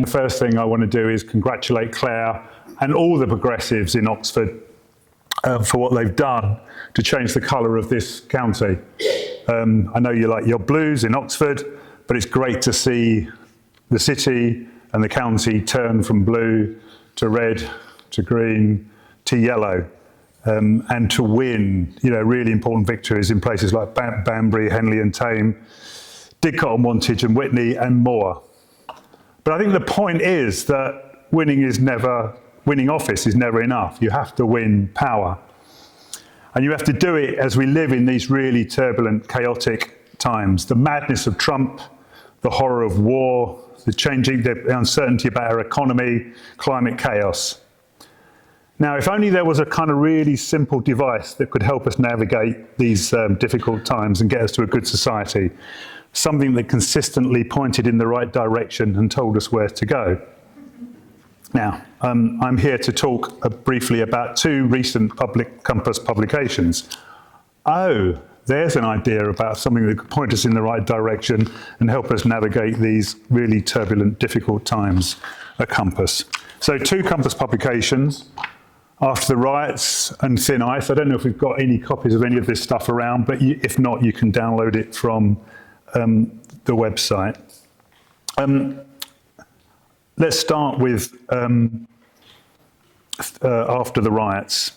And the first thing I want to do is congratulate Claire and all the progressives in Oxford for what they've done to change the colour of this county. I know you like your blues in Oxford, but it's great to see the city and the county turn from blue to red to green to yellow, and to win, really important victories in places like Banbury, Henley and Tame, Didcot and Wantage and Witney and more. But I think the point is that winning office is never enough. You have to win power. And you have to do it as we live in these really turbulent, chaotic times. The madness of Trump, the horror of war, the uncertainty about our economy, climate chaos. Now, if only there was a kind of really simple device that could help us navigate these difficult times and get us to a good society, something that consistently pointed in the right direction and told us where to go. Now, I'm here to talk briefly about two recent Public Compass publications. Oh, there's an idea about something that could point us in the right direction and help us navigate these really turbulent, difficult times, a compass. So 2 Compass publications, After the Riots and Thin Ice. I don't know if we've got any copies of any of this stuff around, but if not, you can download it from the website. Let's start with After the Riots,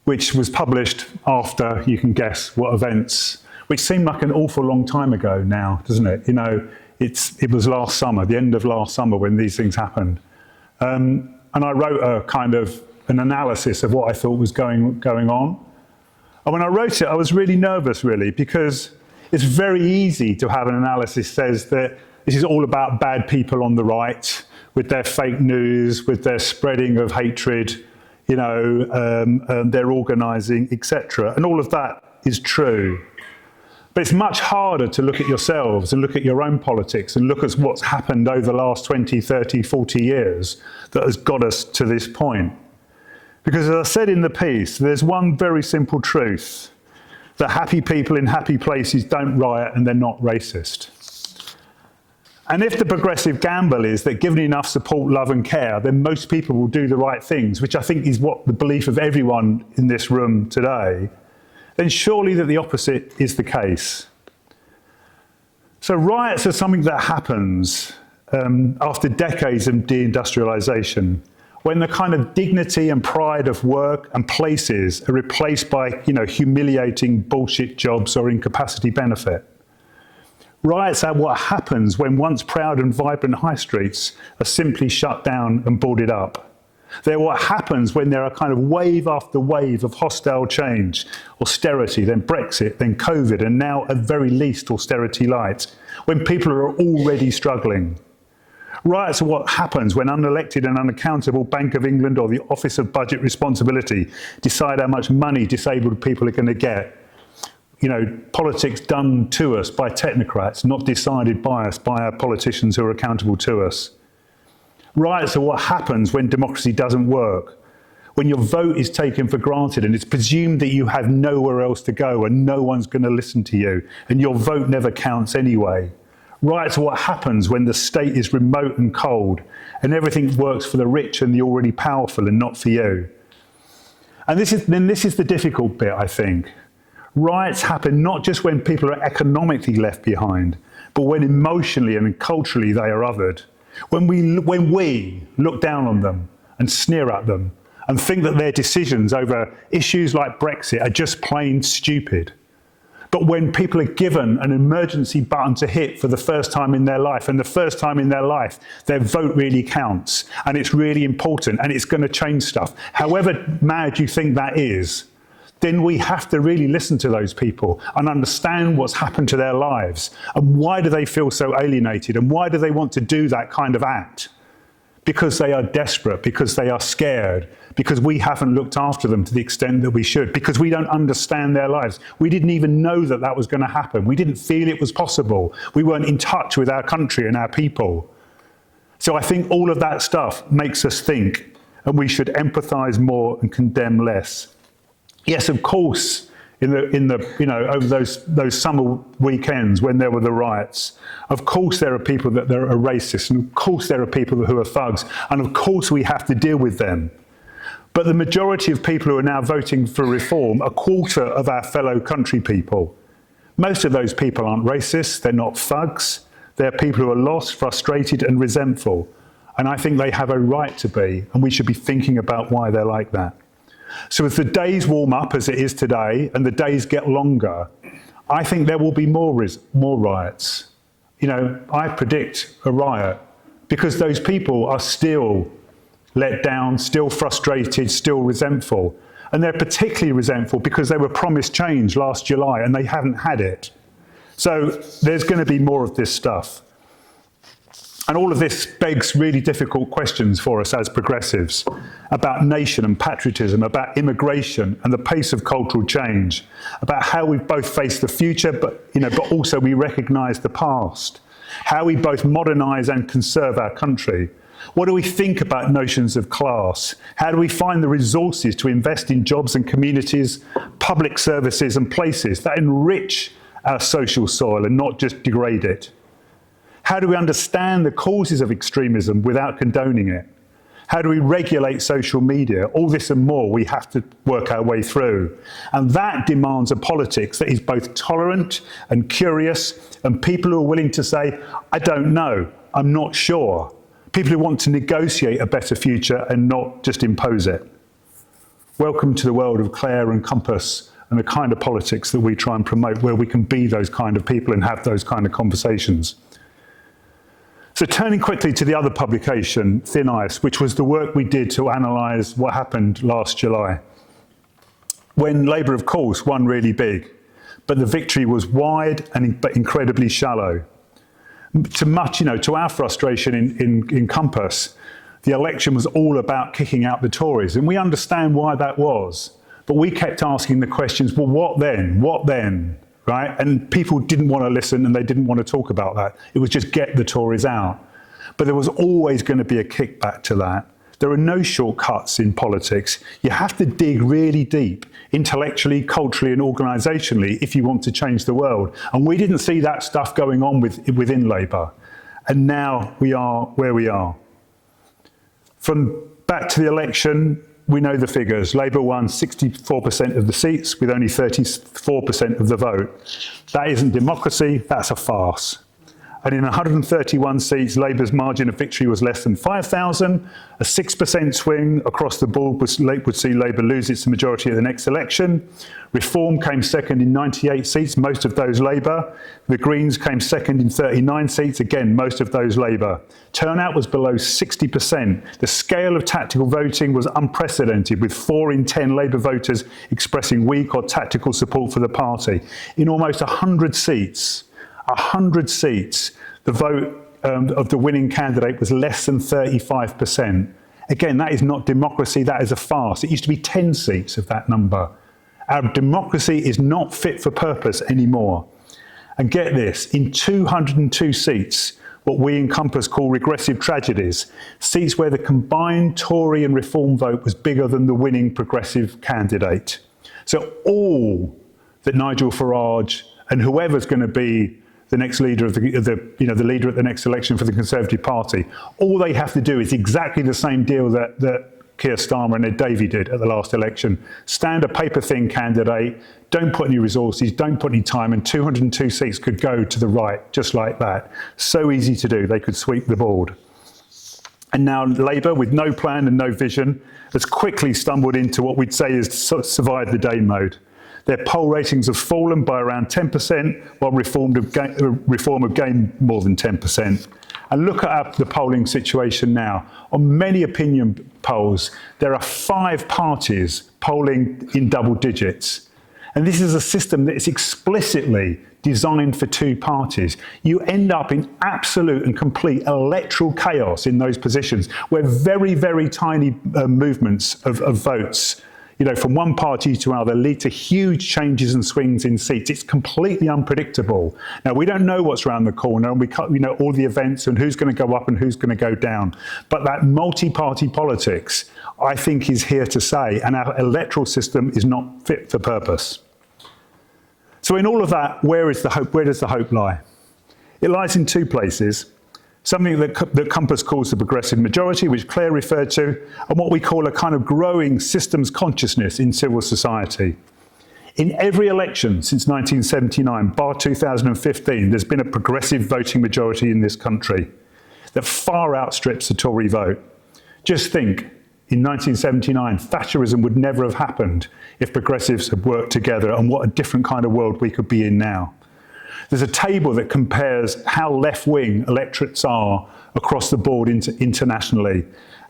which was published after, you can guess what events, which seemed like an awful long time ago now, doesn't it? It was last summer, the end of last summer when these things happened. And I wrote an analysis of what I thought was going on. And when I wrote it, I was really nervous, really, because it's very easy to have an analysis that says that this is all about bad people on the right, with their fake news, with their spreading of hatred, their organising, etc. And all of that is true. But it's much harder to look at yourselves and look at your own politics and look at what's happened over the last 20, 30, 40 years that has got us to this point. Because as I said in the piece, there's one very simple truth, that happy people in happy places don't riot and they're not racist. And if the progressive gamble is that given enough support, love and care, then most people will do the right things, which I think is what the belief of everyone in this room today, then surely that the opposite is the case. So riots are something that happens after decades of deindustrialization, when the kind of dignity and pride of work and places are replaced by, humiliating bullshit jobs or incapacity benefit. Riots are what happens when once proud and vibrant high streets are simply shut down and boarded up. They're what happens when there are kind of wave after wave of hostile change, austerity, then Brexit, then COVID, and now at very least austerity light, when people are already struggling. Riots are what happens when unelected and unaccountable Bank of England or the Office of Budget Responsibility decide how much money disabled people are going to get. Politics done to us by technocrats, not decided by us, by our politicians who are accountable to us. Riots are what happens when democracy doesn't work, when your vote is taken for granted and it's presumed that you have nowhere else to go and no one's going to listen to you, and your vote never counts anyway. Riots are what happens when the state is remote and cold and everything works for the rich and the already powerful and not for you. And this is the difficult bit, I think. Riots happen not just when people are economically left behind, but when emotionally and culturally they are othered. When we look down on them and sneer at them and think that their decisions over issues like Brexit are just plain stupid. But when people are given an emergency button to hit for the first time in their life, and the first time in their life, their vote really counts, and it's really important, and it's going to change stuff, however mad you think that is, then we have to really listen to those people and understand what's happened to their lives and why do they feel so alienated and why do they want to do that kind of act? Because they are desperate, because they are scared, because we haven't looked after them to the extent that we should, because we don't understand their lives. We didn't even know that that was going to happen. We didn't feel it was possible. We weren't in touch with our country and our people. So I think all of that stuff makes us think, and we should empathise more and condemn less. Yes, of course, over those summer weekends when there were the riots. Of course there are people that are racist, and of course there are people who are thugs, and of course we have to deal with them. But the majority of people who are now voting for reform, a quarter of our fellow country people, most of those people aren't racist, they're not thugs, they're people who are lost, frustrated and resentful. And I think they have a right to be, and we should be thinking about why they're like that. So as the days warm up, as it is today, and the days get longer, I think there will be more riots. I predict a riot because those people are still let down, still frustrated, still resentful. And they're particularly resentful because they were promised change last July and they haven't had it. So there's going to be more of this stuff. And all of this begs really difficult questions for us as progressives about nation and patriotism, about immigration and the pace of cultural change, about how we both face the future, but also we recognise the past, how we both modernise and conserve our country. What do we think about notions of class? How do we find the resources to invest in jobs and communities, public services and places that enrich our social soil and not just degrade it? How do we understand the causes of extremism without condoning it? How do we regulate social media? All this and more we have to work our way through. And that demands a politics that is both tolerant and curious, and people who are willing to say, I don't know, I'm not sure. People who want to negotiate a better future and not just impose it. Welcome to the world of Claire and Compass and the kind of politics that we try and promote, where we can be those kind of people and have those kind of conversations. So turning quickly to the other publication, Thin Ice, which was the work we did to analyse what happened last July, when Labour, of course, won really big, but the victory was wide but incredibly shallow. To our frustration in Compass, the election was all about kicking out the Tories, and we understand why that was. But we kept asking the questions, well, what then? What then? Right? And people didn't want to listen and they didn't want to talk about that. It was just get the Tories out. But there was always going to be a kickback to that. There are no shortcuts in politics. You have to dig really deep, intellectually, culturally and organisationally, if you want to change the world. And we didn't see that stuff going on within Labour. And now we are where we are. From back to the election, we know the figures. Labour won 64% of the seats with only 34% of the vote. That isn't democracy, that's a farce. And in 131 seats, Labour's margin of victory was less than 5,000. A 6% swing across the board would see Labour lose its majority at the next election. Reform came second in 98 seats, most of those Labour. The Greens came second in 39 seats, again, most of those Labour. Turnout was below 60%. The scale of tactical voting was unprecedented, with 4 in 10 Labour voters expressing weak or tactical support for the party. In almost 100 seats, the vote of the winning candidate was less than 35%. Again, that is not democracy, that is a farce. It used to be 10 seats of that number. Our democracy is not fit for purpose anymore. And get this, in 202 seats, what we in Compass call regressive tragedies, seats where the combined Tory and Reform vote was bigger than the winning progressive candidate. So all that Nigel Farage and whoever's going to be the next leader of the leader at the next election for the Conservative Party, all they have to do is exactly the same deal that Keir Starmer and Ed Davey did at the last election. Stand a paper-thin candidate, don't put any resources, don't put any time, and 202 seats could go to the right, just like that. So easy to do, they could sweep the board. And now Labour, with no plan and no vision, has quickly stumbled into what we'd say is survive the day mode. Their poll ratings have fallen by around 10%, while Reform have gained more than 10%. And look at the polling situation now. On many opinion polls, there are 5 parties polling in double digits. And this is a system that is explicitly designed for 2 parties. You end up in absolute and complete electoral chaos in those positions, where very, very tiny movements of votes, from one party to another, lead to huge changes and swings in seats. It's completely unpredictable. Now, we don't know what's around the corner, and we know all the events and who's going to go up and who's going to go down. But that multi-party politics, I think, is here to stay, and our electoral system is not fit for purpose. So in all of that, where does the hope lie? It lies in two places. Something that Compass calls the progressive majority, which Claire referred to, and what we call a kind of growing systems consciousness in civil society. In every election since 1979, bar 2015, there's been a progressive voting majority in this country that far outstrips the Tory vote. Just think, in 1979, Thatcherism would never have happened if progressives had worked together, and what a different kind of world we could be in now. There's a table that compares how left-wing electorates are across the board internationally.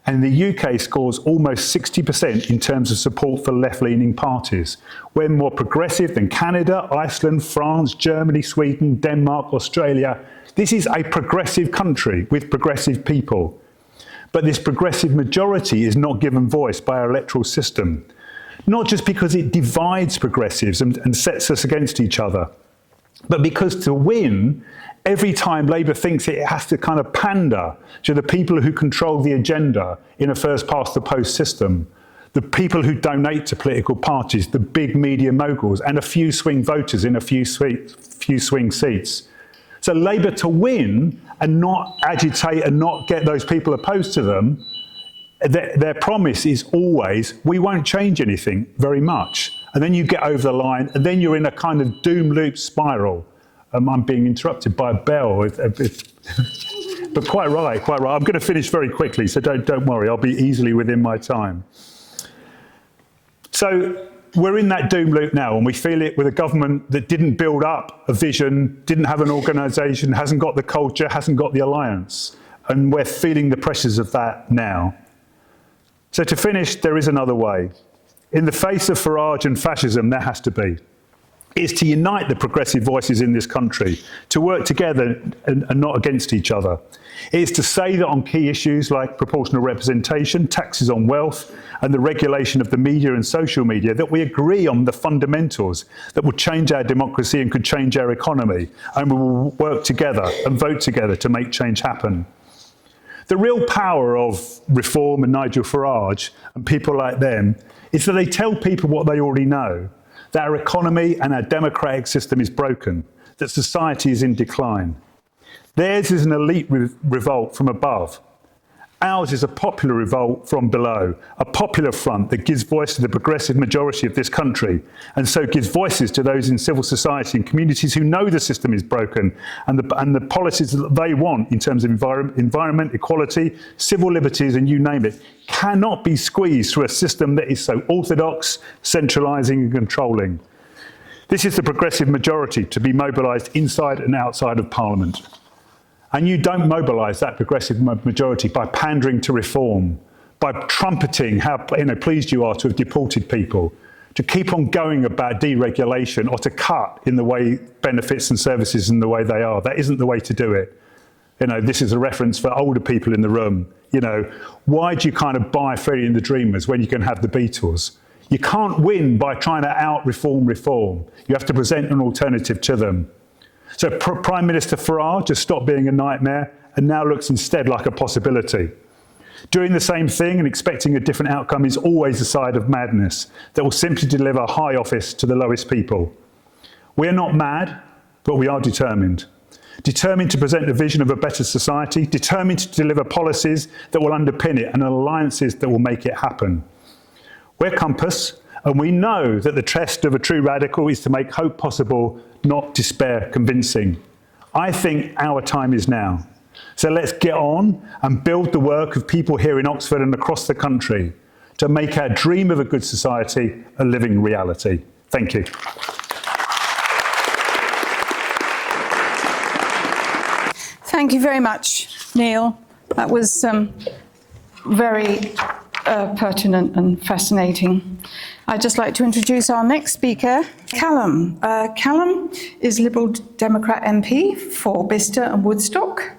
And the UK scores almost 60% in terms of support for left-leaning parties. We're more progressive than Canada, Iceland, France, Germany, Sweden, Denmark, Australia. This is a progressive country with progressive people. But this progressive majority is not given voice by our electoral system. Not just because it divides progressives and sets us against each other, but because to win, every time Labour thinks it has to kind of pander to the people who control the agenda in a first-past-the-post system, the people who donate to political parties, the big media moguls, and a few swing voters in a few swing seats. So Labour to win and not agitate and not get those people opposed to them, their promise is always, we won't change anything very much. And then you get over the line, and then you're in a kind of doom loop spiral. I'm being interrupted by a bell, but quite right. I'm going to finish very quickly, so don't worry, I'll be easily within my time. So we're in that doom loop now, and we feel it with a government that didn't build up a vision, didn't have an organisation, hasn't got the culture, hasn't got the alliance, and we're feeling the pressures of that now. So to finish, there is another way. In the face of Farage and fascism, there has to be. It's to unite the progressive voices in this country, to work together and not against each other. It's to say that on key issues like proportional representation, taxes on wealth, and the regulation of the media and social media, that we agree on the fundamentals that will change our democracy and could change our economy, and we will work together and vote together to make change happen. The real power of Reform and Nigel Farage and people like them is that they tell people what they already know, that our economy and our democratic system is broken, that society is in decline. Theirs is an elite revolt from above. Ours is a popular revolt from below, a popular front that gives voice to the progressive majority of this country, and so gives voices to those in civil society and communities who know the system is broken, and the policies that they want in terms of environment, equality, civil liberties, and you name it, cannot be squeezed through a system that is so orthodox, centralising and controlling. This is the progressive majority to be mobilised inside and outside of Parliament. And you don't mobilise that progressive majority by pandering to reform, by trumpeting how pleased you are to have deported people, to keep on going about deregulation or to cut in the way benefits and services in the way they are. That isn't the way to do it. This is a reference for older people in the room. Why do you kind of buy Freddie and the Dreamers when you can have the Beatles? You can't win by trying to out-reform reform. You have to present an alternative to them. So Prime Minister Farage has stopped being a nightmare and now looks instead like a possibility. Doing the same thing and expecting a different outcome is always a side of madness that will simply deliver high office to the lowest people. We're not mad, but we are determined. Determined to present a vision of a better society, determined to deliver policies that will underpin it and alliances that will make it happen. We're Compass, and we know that the test of a true radical is to make hope possible, not despair convincing. I think our time is now. So let's get on and build the work of people here in Oxford and across the country to make our dream of a good society a living reality. Thank you. Thank you very much, Neal. That was very pertinent and fascinating. I'd just like to introduce our next speaker, Callum. Callum is Liberal Democrat MP for Bicester and Woodstock.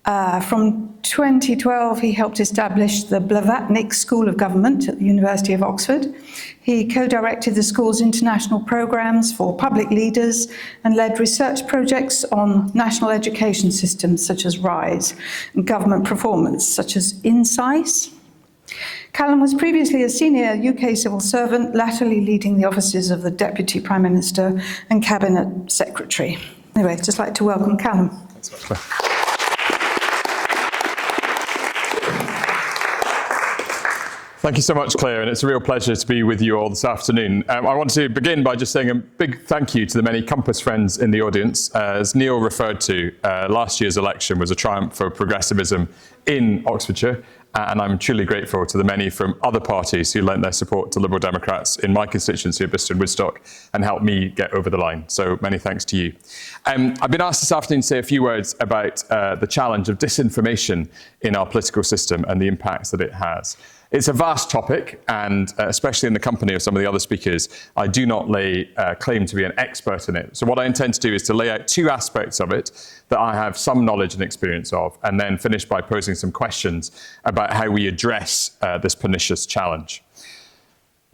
From 2012, he helped establish the Blavatnik School of Government at the University of Oxford. He co-directed the school's international programmes for public leaders and led research projects on national education systems such as RISE and government performance such as INSICE. Callum was previously a senior UK civil servant, latterly leading the offices of the Deputy Prime Minister and Cabinet Secretary. Anyway, I'd just like to welcome Callum. Thank you so much, Claire, and it's a real pleasure to be with you all this afternoon. I want to begin by just saying a big thank you to the many Compass friends in the audience. As Neal referred to, last year's election was a triumph for progressivism in Oxfordshire, and I'm truly grateful to the many from other parties who lent their support to Liberal Democrats in my constituency of Bristol and Woodstock and helped me get over the line. So many thanks to you. I've been asked this afternoon to say a few words about the challenge of disinformation in our political system and the impacts that it has. It's a vast topic, and especially in the company of some of the other speakers, I do not lay claim to be an expert in it. So what I intend to do is to lay out two aspects of it that I have some knowledge and experience of, and then finish by posing some questions about how we address this pernicious challenge.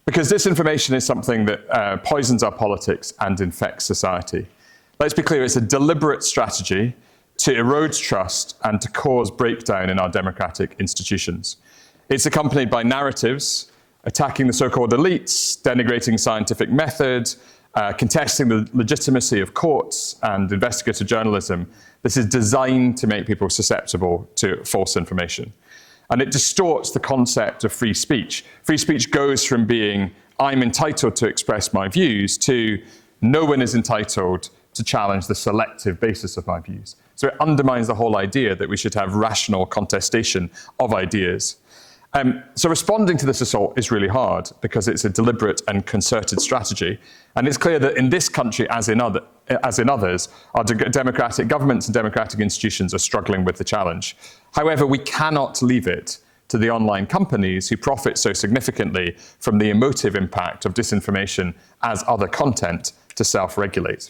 Because disinformation is something that poisons our politics and infects society. Let's be clear, it's a deliberate strategy to erode trust and to cause breakdown in our democratic institutions. It's accompanied by narratives attacking the so-called elites, denigrating scientific method, contesting the legitimacy of courts and investigative journalism. This is designed to make people susceptible to false information. And it distorts the concept of free speech. Free speech goes from being, I'm entitled to express my views, to no one is entitled to challenge the selective basis of my views. So it undermines the whole idea that we should have rational contestation of ideas. So responding to this assault is really hard because it's a deliberate and concerted strategy. And it's clear that in this country, as in others, our democratic governments and democratic institutions are struggling with the challenge. However, we cannot leave it to the online companies who profit so significantly from the emotive impact of disinformation as other content to self-regulate.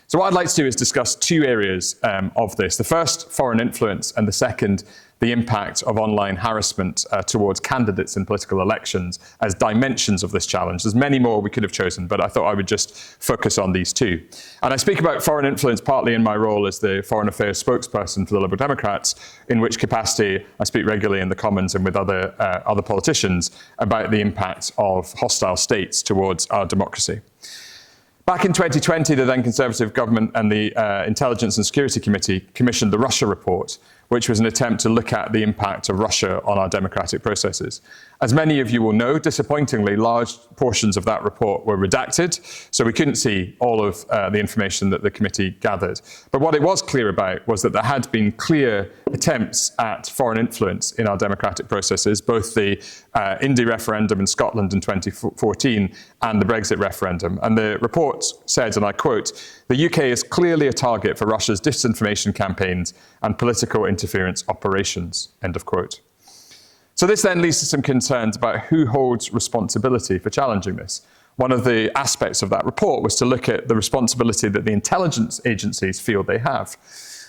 So what I'd like to do is discuss two areas of this. The first, foreign influence, and the second, the impact of online harassment towards candidates in political elections as dimensions of this challenge. There's many more we could have chosen, but I thought I would just focus on these two. And I speak about foreign influence partly in my role as the foreign affairs spokesperson for the Liberal Democrats, in which capacity I speak regularly in the Commons and with other politicians about the impact of hostile states towards our democracy. Back in 2020, the then Conservative government and the Intelligence and Security Committee commissioned the Russia report, which was an attempt to look at the impact of Russia on our democratic processes. As many of you will know, disappointingly, large portions of that report were redacted, so we couldn't see all of the information that the committee gathered. But what it was clear about was that there had been clear attempts at foreign influence in our democratic processes, both the Indy referendum in Scotland in 2014 and the Brexit referendum. And the report said, and I quote, "The UK is clearly a target for Russia's disinformation campaigns and political interference operations," end of quote. So this then leads to some concerns about who holds responsibility for challenging this. One of the aspects of that report was to look at the responsibility that the intelligence agencies feel they have.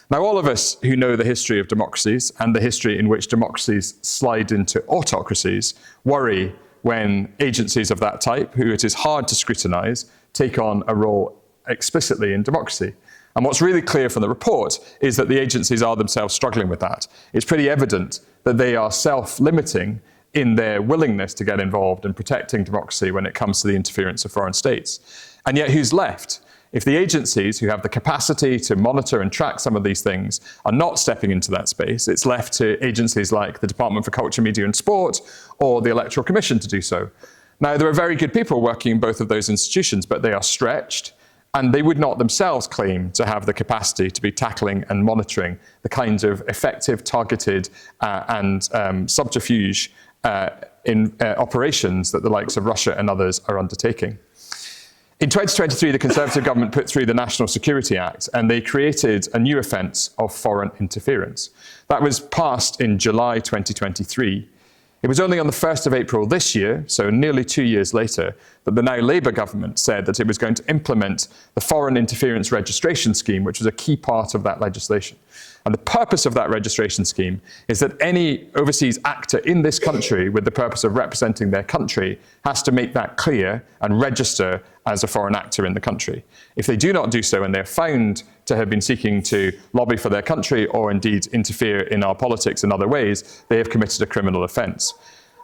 Now, all of us who know the history of democracies and the history in which democracies slide into autocracies worry when agencies of that type, who it is hard to scrutinise, take on a role explicitly in democracy. And what's really clear from the report is that the agencies are themselves struggling with that. It's pretty evident that they are self-limiting in their willingness to get involved in protecting democracy when it comes to the interference of foreign states. And yet who's left? If the agencies who have the capacity to monitor and track some of these things are not stepping into that space, it's left to agencies like the Department for Culture, Media and Sport or the Electoral Commission to do so. Now, there are very good people working in both of those institutions, but they are stretched, and they would not themselves claim to have the capacity to be tackling and monitoring the kinds of effective, targeted and subterfuge in operations that the likes of Russia and others are undertaking. In 2023, the Conservative government put through the National Security Act, and they created a new offence of foreign interference. That was passed in July 2023. It was only on the 1st of April this year, so nearly 2 years later, that the now Labour government said that it was going to implement the Foreign Interference Registration Scheme, which was a key part of that legislation. And the purpose of that registration scheme is that any overseas actor in this country with the purpose of representing their country has to make that clear and register as a foreign actor in the country. If they do not do so and they're found to have been seeking to lobby for their country or indeed interfere in our politics in other ways, they have committed a criminal offence.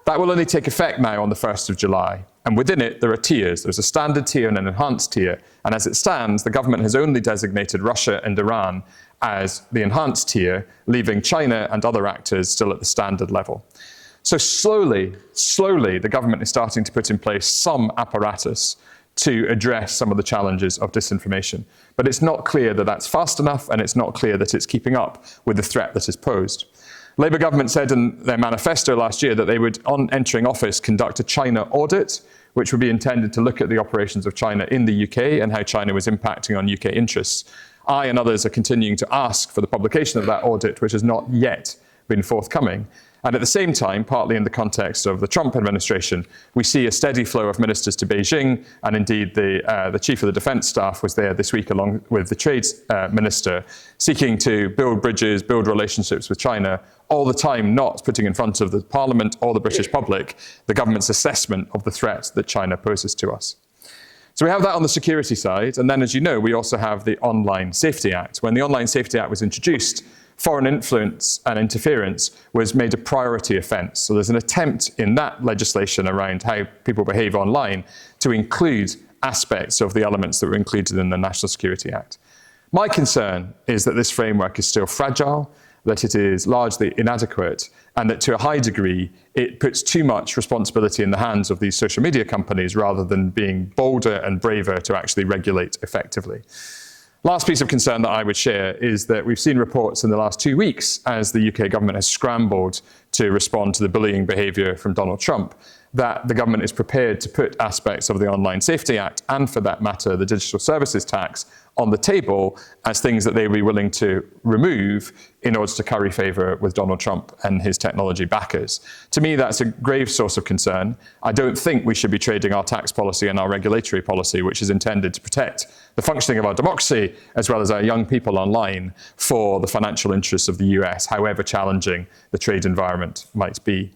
That will only take effect now on the 1st of July. And within it, there are tiers. There's a standard tier and an enhanced tier. And as it stands, the government has only designated Russia and Iran as the enhanced tier, leaving China and other actors still at the standard level. So slowly, the government is starting to put in place some apparatus to address some of the challenges of disinformation. But it's not clear that that's fast enough, and it's not clear that it's keeping up with the threat that is posed. Labour government said in their manifesto last year that they would, on entering office, conduct a China audit, which would be intended to look at the operations of China in the UK and how China was impacting on UK interests. I and others are continuing to ask for the publication of that audit, which has not yet been forthcoming. And at the same time, partly in the context of the Trump administration, we see a steady flow of ministers to Beijing, and indeed the chief of the defence staff was there this week along with the trade minister, seeking to build bridges, build relationships with China, all the time not putting in front of the Parliament or the British public the government's assessment of the threat that China poses to us. So we have that on the security side, and then, as you know, we also have the Online Safety Act. When the Online Safety Act was introduced, foreign influence and interference was made a priority offence. So there's an attempt in that legislation around how people behave online to include aspects of the elements that were included in the National Security Act. My concern is that this framework is still fragile, that it is largely inadequate, and that to a high degree it puts too much responsibility in the hands of these social media companies rather than being bolder and braver to actually regulate effectively. Last piece of concern that I would share is that we've seen reports in the last 2 weeks as the UK government has scrambled to respond to the bullying behaviour from Donald Trump, that the government is prepared to put aspects of the Online Safety Act, and for that matter, the Digital Services Tax, on the table as things that they would be willing to remove in order to curry favour with Donald Trump and his technology backers. To me, that's a grave source of concern. I don't think we should be trading our tax policy and our regulatory policy, which is intended to protect the functioning of our democracy as well as our young people online, for the financial interests of the US, however challenging the trade environment might be.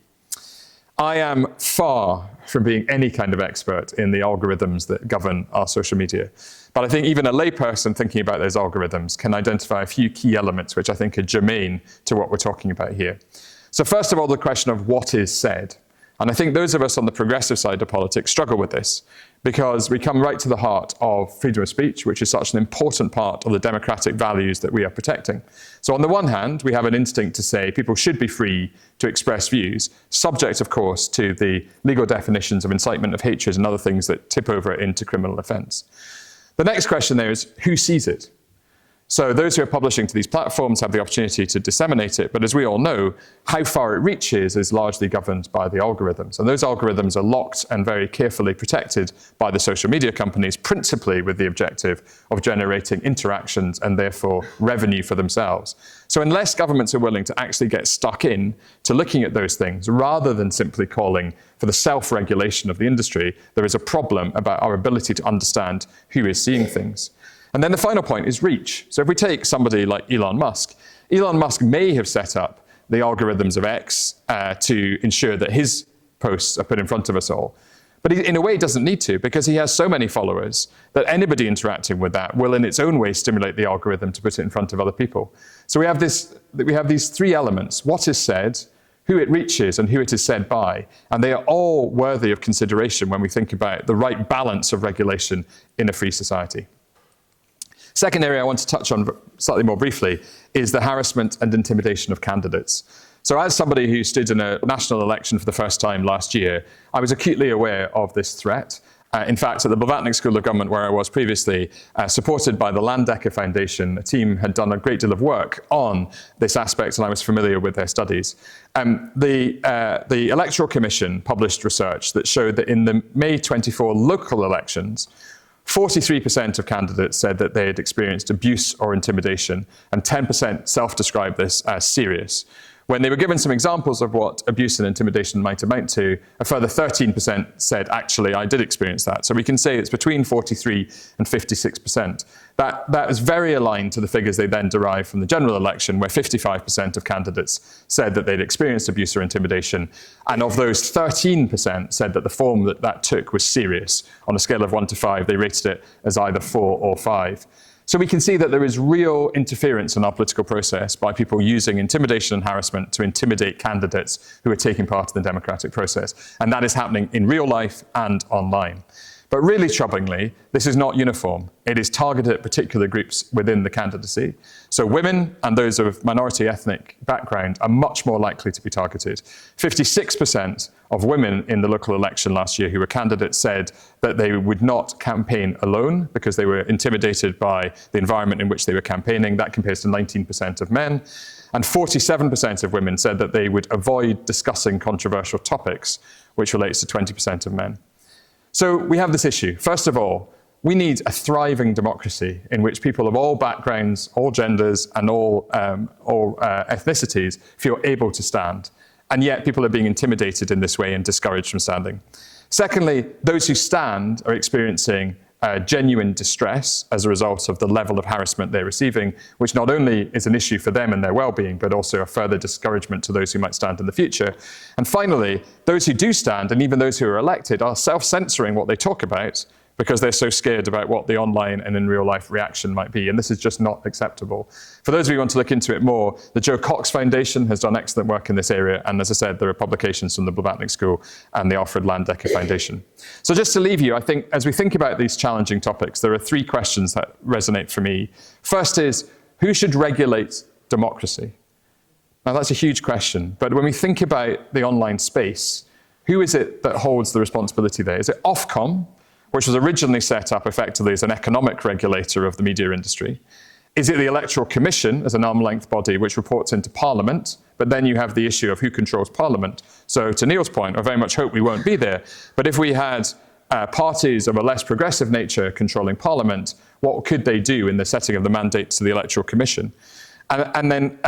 I am far from being any kind of expert in the algorithms that govern our social media. But I think even a layperson thinking about those algorithms can identify a few key elements which I think are germane to what we're talking about here. So first of all, the question of what is said. And I think those of us on the progressive side of politics struggle with this, because we come right to the heart of freedom of speech, which is such an important part of the democratic values that we are protecting. So on the one hand, we have an instinct to say people should be free to express views, subject, of course, to the legal definitions of incitement of hatred and other things that tip over into criminal offence. The next question there is, who sees it? So those who are publishing to these platforms have the opportunity to disseminate it, but as we all know, how far it reaches is largely governed by the algorithms. And those algorithms are locked and very carefully protected by the social media companies, principally with the objective of generating interactions and therefore revenue for themselves. So unless governments are willing to actually get stuck in to looking at those things, rather than simply calling for the self-regulation of the industry, there is a problem about our ability to understand who is seeing things. And then the final point is reach. So if we take somebody like Elon Musk may have set up the algorithms of X to ensure that his posts are put in front of us all. But he, in a way, doesn't need to, because he has so many followers that anybody interacting with that will in its own way stimulate the algorithm to put it in front of other people. So we have these three elements: what is said, who it reaches, and who it is said by. And they are all worthy of consideration when we think about the right balance of regulation in a free society. Second area I want to touch on slightly more briefly is the harassment and intimidation of candidates. So as somebody who stood in a national election for the first time last year, I was acutely aware of this threat. In fact, at the Blavatnik School of Government, where I was previously, supported by the Landecker Foundation, a team had done a great deal of work on this aspect, and I was familiar with their studies. The Electoral Commission published research that showed that in the May 24 local elections, 43% of candidates said that they had experienced abuse or intimidation, and 10% self-described this as serious. When they were given some examples of what abuse and intimidation might amount to, a further 13% said, actually, I did experience that. So we can say it's between 43 and 56%. That is very aligned to the figures they then derived from the general election, where 55% of candidates said that they'd experienced abuse or intimidation. And of those, 13% said that the form that took was serious. On a scale of 1 to 5, they rated it as either 4 or 5. So So we can see that there is real interference in our political process by people using intimidation and harassment to intimidate candidates who are taking part in the democratic process. And that is happening in real life and online. But really troublingly, this is not uniform. It is targeted at particular groups within the candidacy. So women and those of minority ethnic background are much more likely to be targeted. 56% of women in the local election last year who were candidates said that they would not campaign alone because they were intimidated by the environment in which they were campaigning. That compares to 19% of men. And 47% of women said that they would avoid discussing controversial topics, which relates to 20% of men. So we have this issue. First of all, we need a thriving democracy in which people of all backgrounds, all genders, and all ethnicities feel able to stand. And yet people are being intimidated in this way and discouraged from standing. Secondly, those who stand are experiencing genuine distress as a result of the level of harassment they're receiving, which not only is an issue for them and their well-being, but also a further discouragement to those who might stand in the future. And finally, those who do stand, and even those who are elected, are self-censoring what they talk about because they're so scared about what the online and in real life reaction might be. And this is just not acceptable. For those of you who want to look into it more, the Joe Cox Foundation has done excellent work in this area. And as I said, there are publications from the Blavatnik School and the Alfred Landecker Foundation. So just to leave you, I think as we think about these challenging topics, there are three questions that resonate for me. First is, who should regulate democracy? Now that's a huge question, but when we think about the online space, who is it that holds the responsibility there? Is it Ofcom, which was originally set up effectively as an economic regulator of the media industry? Is it the Electoral Commission as an arm's-length body which reports into Parliament? But then you have the issue of who controls Parliament. So to Neal's point, I very much hope we won't be there. But if we had parties of a less progressive nature controlling Parliament, what could they do in the setting of the mandate to the Electoral Commission? And then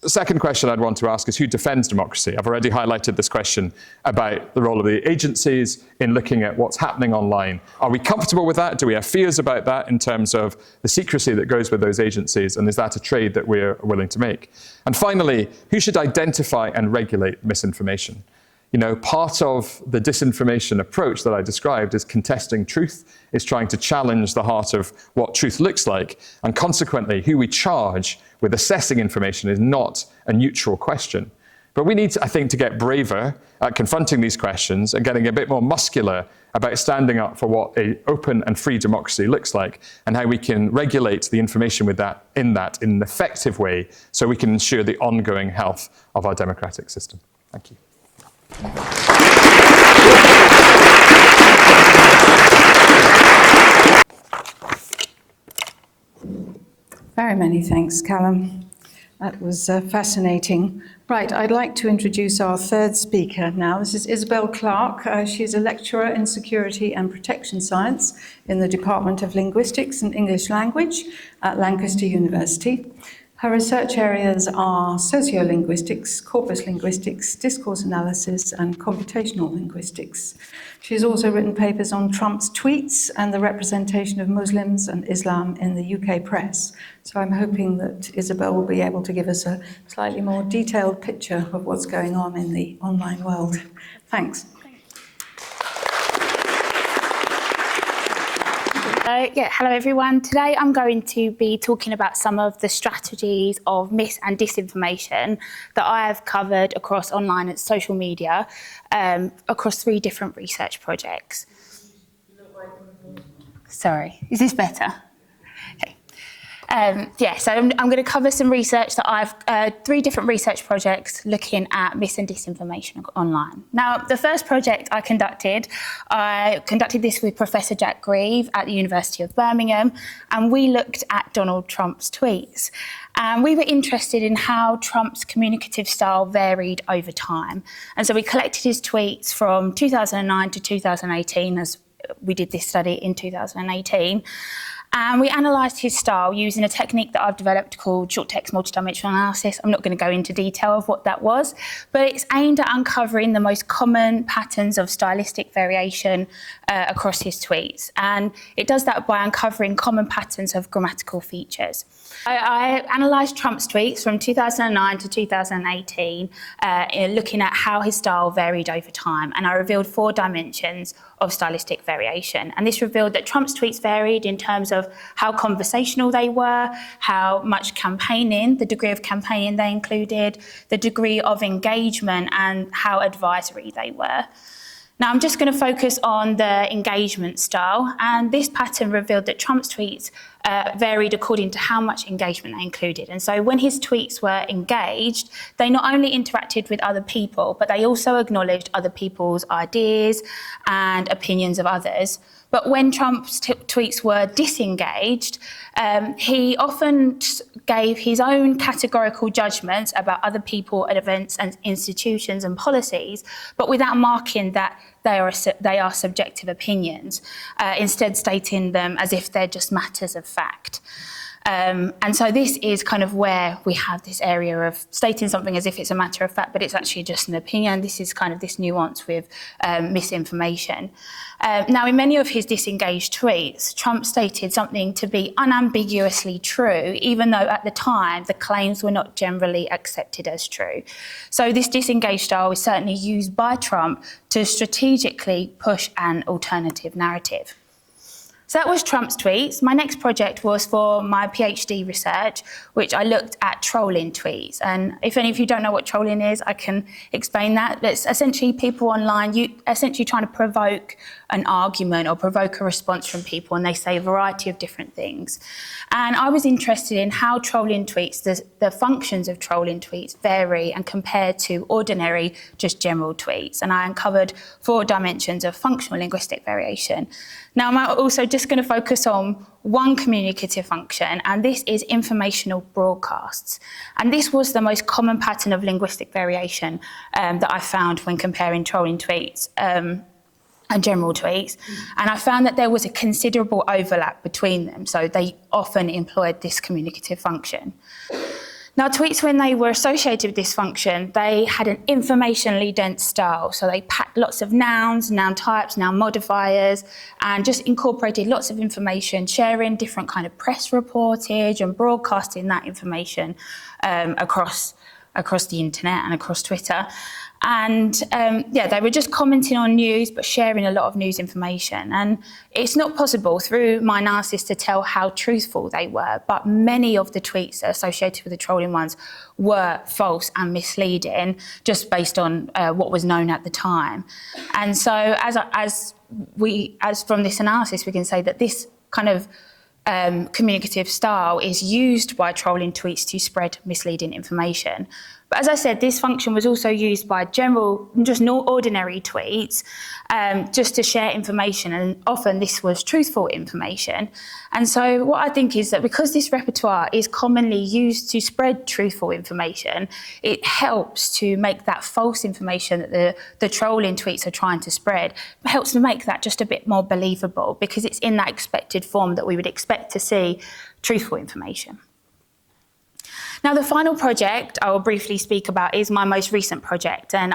the second question I'd want to ask is who defends democracy? I've already highlighted this question about the role of the agencies in looking at what's happening online. Are we comfortable with that? Do we have fears about that in terms of the secrecy that goes with those agencies? And is that a trade that we're willing to make? And finally, who should identify and regulate misinformation? You know, part of the disinformation approach that I described is contesting truth, is trying to challenge the heart of what truth looks like. And consequently, who we charge with assessing information is not a neutral question. But we need, I think, to get braver at confronting these questions and getting a bit more muscular about standing up for what an open and free democracy looks like and how we can regulate the information with that in an effective way so we can ensure the ongoing health of our democratic system. Thank you. Very many thanks, Callum. That was fascinating. Right, I'd like to introduce our third speaker now. This is Isabel Clark. She's a lecturer in security and protection science in the Department of Linguistics and English Language at Lancaster University. Her research areas are sociolinguistics, corpus linguistics, discourse analysis, and computational linguistics. She's also written papers on Trump's tweets and the representation of Muslims and Islam in the UK press. So I'm hoping that Isabel will be able to give us a slightly more detailed picture of what's going on in the online world. Thanks. Hello everyone. Today I'm going to be talking about some of the strategies of mis and disinformation that I have covered across online and social media across 3 different research projects. Sorry, is this better? Okay. So I'm going to cover some research that I've, 3 different research projects looking at mis and disinformation online. Now, the first project I conducted this with Professor Jack Grieve at the University of Birmingham, and we looked at Donald Trump's tweets. And we were interested in how Trump's communicative style varied over time. And so we collected his tweets from 2009 to 2018, as we did this study in 2018. And we analysed his style using a technique that I've developed called short text multidimensional analysis. I'm not going to go into detail of what that was, but it's aimed at uncovering the most common patterns of stylistic variation across his tweets. And it does that by uncovering common patterns of grammatical features. I analysed Trump's tweets from 2009 to 2018, looking at how his style varied over time. And I revealed 4 dimensions of stylistic variation. And this revealed that Trump's tweets varied in terms of how conversational they were, how much campaigning, the degree of campaigning they included, the degree of engagement, and how advisory they were. Now, I'm just going to focus on the engagement style, and this pattern revealed that Trump's tweets varied according to how much engagement they included. And so when his tweets were engaged, they not only interacted with other people, but they also acknowledged other people's ideas and opinions of others. But when Trump's tweets were disengaged, he often gave his own categorical judgments about other people and events and institutions and policies, but without marking that they are subjective opinions, instead stating them as if they're just matters of fact. And so this is kind of where we have this area of stating something as if it's a matter of fact, but it's actually just an opinion. This is kind of this nuance with misinformation. Now, in many of his disengaged tweets, Trump stated something to be unambiguously true, even though at the time the claims were not generally accepted as true. So this disengaged style is certainly used by Trump to strategically push an alternative narrative. So that was Trump's tweets. My next project was for my PhD research, which I looked at trolling tweets. And if any of you don't know what trolling is, I can explain that. It's essentially people online, essentially trying to provoke an argument or provoke a response from people, and they say a variety of different things. And I was interested in how trolling tweets, the functions of trolling tweets vary and compare to ordinary, just general tweets. And I uncovered 4 dimensions of functional linguistic variation. Now, I'm also just going to focus on one communicative function, and this is informational broadcasts. And this was the most common pattern of linguistic variation that I found when comparing trolling tweets and general tweets. And I found that there was a considerable overlap between them, so they often employed this communicative function. Now, tweets, when they were associated with this function, they had an informationally dense style. So they packed lots of nouns, noun types, noun modifiers, and just incorporated lots of information, sharing different kind of press reportage and broadcasting that information across the internet and across Twitter. And they were just commenting on news, but sharing a lot of news information. And it's not possible through my analysis to tell how truthful they were, but many of the tweets associated with the trolling ones were false and misleading, just based on what was known at the time. And so as from this analysis, we can say that this kind of communicative style is used by trolling tweets to spread misleading information. But as I said, this function was also used by ordinary tweets, just to share information, and often this was truthful information. And so what I think is that because this repertoire is commonly used to spread truthful information, it helps to make that false information that the trolling tweets are trying to spread, it helps to make that just a bit more believable, because it's in that expected form that we would expect to see truthful information. Now, the final project I will briefly speak about is my most recent project, and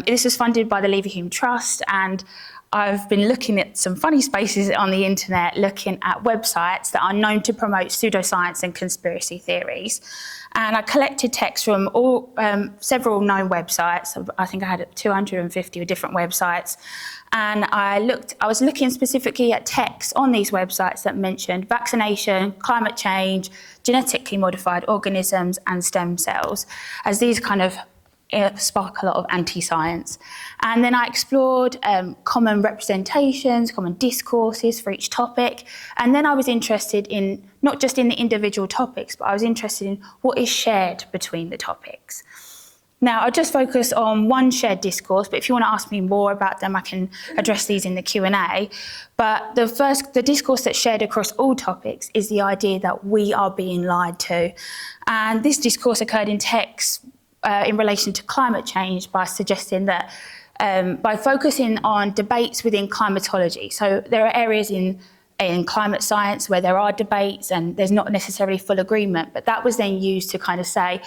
this was funded by the Leverhulme Trust, and I've been looking at some funny spaces on the internet, looking at websites that are known to promote pseudoscience and conspiracy theories. And I collected text from several known websites. I think I had 250 different websites. And I was looking specifically at texts on these websites that mentioned vaccination, climate change, genetically modified organisms, and stem cells, as these kind of spark a lot of anti-science. And then I explored common representations, common discourses for each topic. And then I was interested in not just in the individual topics, but I was interested in what is shared between the topics. Now, I'll just focus on one shared discourse, but if you want to ask me more about them, I can address these in the Q&A. But the discourse that's shared across all topics is the idea that we are being lied to. And this discourse occurred in texts in relation to climate change by suggesting that by focusing on debates within climatology. So there are areas in climate science where there are debates and there's not necessarily full agreement, but that was then used to kind of say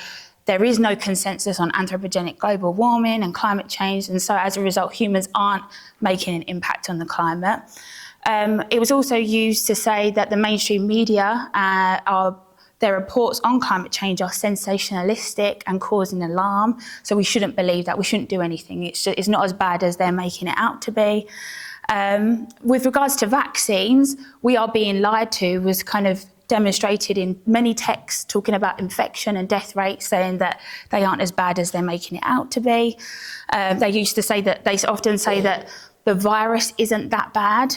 there is no consensus on anthropogenic global warming and climate change, and so as a result humans aren't making an impact on the climate. It was also used to say that the mainstream media are their reports on climate change are sensationalistic and causing alarm. So we shouldn't believe that. We shouldn't do anything. It's not as bad as they're making it out to be. With regards to vaccines, we are being lied to was kind of demonstrated in many texts talking about infection and death rates, saying that they aren't as bad as they're making it out to be. They often say that the virus isn't that bad.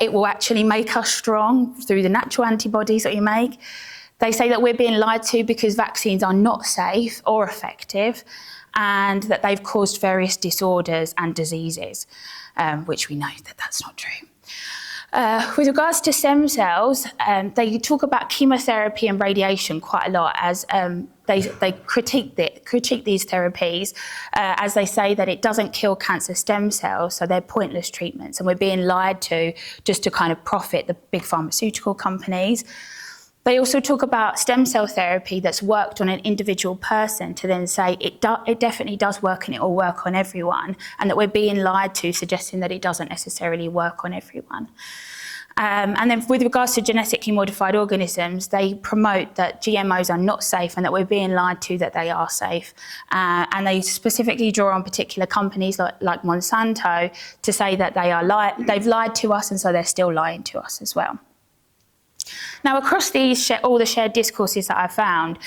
It will actually make us strong through the natural antibodies that you make. They say that we're being lied to because vaccines are not safe or effective, and that they've caused various disorders and diseases, which we know that that's not true. With regards to stem cells, they talk about chemotherapy and radiation quite a lot, as they critique these therapies, as they say that it doesn't kill cancer stem cells, so they're pointless treatments, and we're being lied to just to kind of profit the big pharmaceutical companies. They also talk about stem cell therapy that's worked on an individual person to then say it definitely does work and it will work on everyone, and that we're being lied to, suggesting that it doesn't necessarily work on everyone. And then with regards to genetically modified organisms, they promote that GMOs are not safe and that we're being lied to that they are safe. And they specifically draw on particular companies like Monsanto to say that they've lied to us, and so they're still lying to us as well. Now, across all the shared discourses that I've found,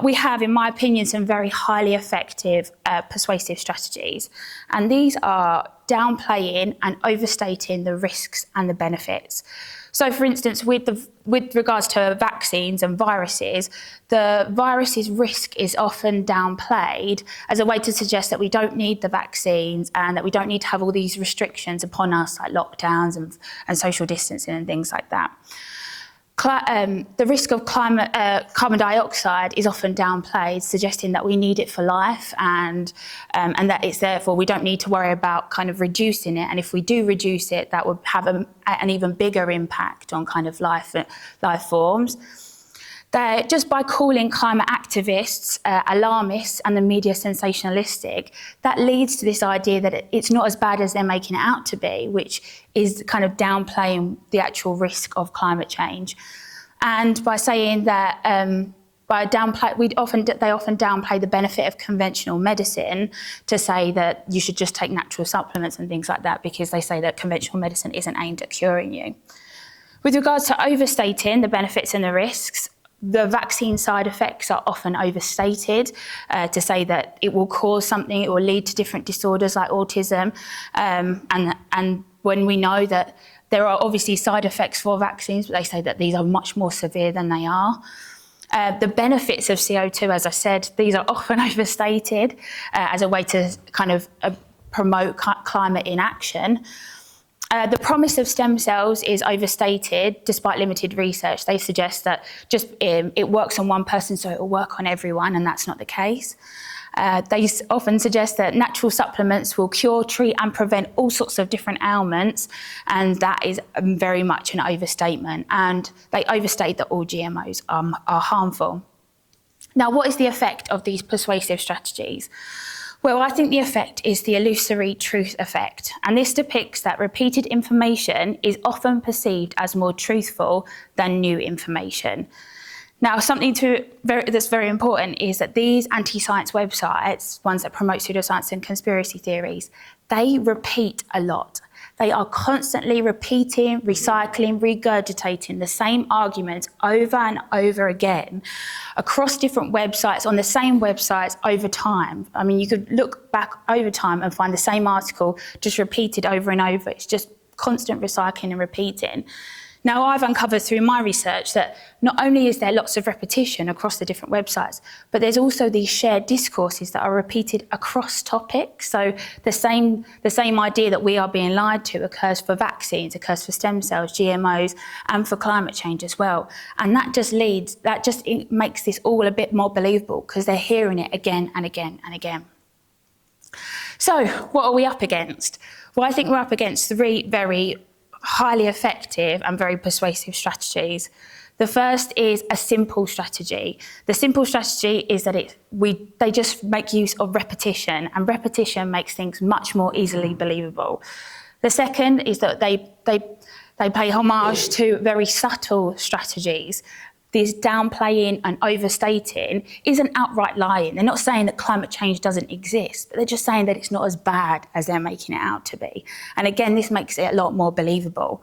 we have, in my opinion, some very highly effective persuasive strategies. And these are downplaying and overstating the risks and the benefits. So, for instance, with regards to vaccines and viruses, the virus's risk is often downplayed as a way to suggest that we don't need the vaccines and that we don't need to have all these restrictions upon us, like lockdowns and social distancing and things like that. The risk of carbon dioxide is often downplayed, suggesting that we need it for life, and that it's therefore we don't need to worry about kind of reducing it. And if we do reduce it, that would have an even bigger impact on kind of life forms. Just by calling climate activists alarmists and the media sensationalistic, that leads to this idea that it's not as bad as they're making it out to be, which is kind of downplaying the actual risk of climate change. And by saying that, they often downplay the benefit of conventional medicine to say that you should just take natural supplements and things like that, because they say that conventional medicine isn't aimed at curing you. With regards to overstating the benefits and the risks, the vaccine side effects are often overstated to say that it will cause something, it will lead to different disorders like autism, and when we know that there are obviously side effects for vaccines, but they say that these are much more severe than they are. The benefits of CO2, as I said, these are often overstated as a way to kind of promote climate inaction. The promise of stem cells is overstated despite limited research. They suggest that just it works on one person, so it will work on everyone, and that's not the case. They often suggest that natural supplements will cure, treat and prevent all sorts of different ailments, and that is very much an overstatement. And they overstate that all GMOs are harmful. Now, what is the effect of these persuasive strategies? Well, I think the effect is the illusory truth effect, and this depicts that repeated information is often perceived as more truthful than new information. Now, something that's very important is that these anti-science websites, ones that promote pseudoscience and conspiracy theories, they repeat a lot. They are constantly repeating, recycling, regurgitating the same arguments over and over again across different websites, on the same websites over time. I mean, you could look back over time and find the same article just repeated over and over. It's just constant recycling and repeating. Now, I've uncovered through my research that not only is there lots of repetition across the different websites, but there's also these shared discourses that are repeated across topics. So the same idea that we are being lied to occurs for vaccines, occurs for stem cells, GMOs, and for climate change as well. And that just makes this all a bit more believable because they're hearing it again and again and again. So what are we up against? Well, I think we're up against three very highly effective and very persuasive strategies. The first is a simple strategy. The simple strategy is that they just make use of repetition, and repetition makes things much more easily believable. The second is that they pay homage to very subtle strategies. this downplaying and overstating isn't outright lying. They're not saying that climate change doesn't exist, but they're just saying that it's not as bad as they're making it out to be. And again, this makes it a lot more believable.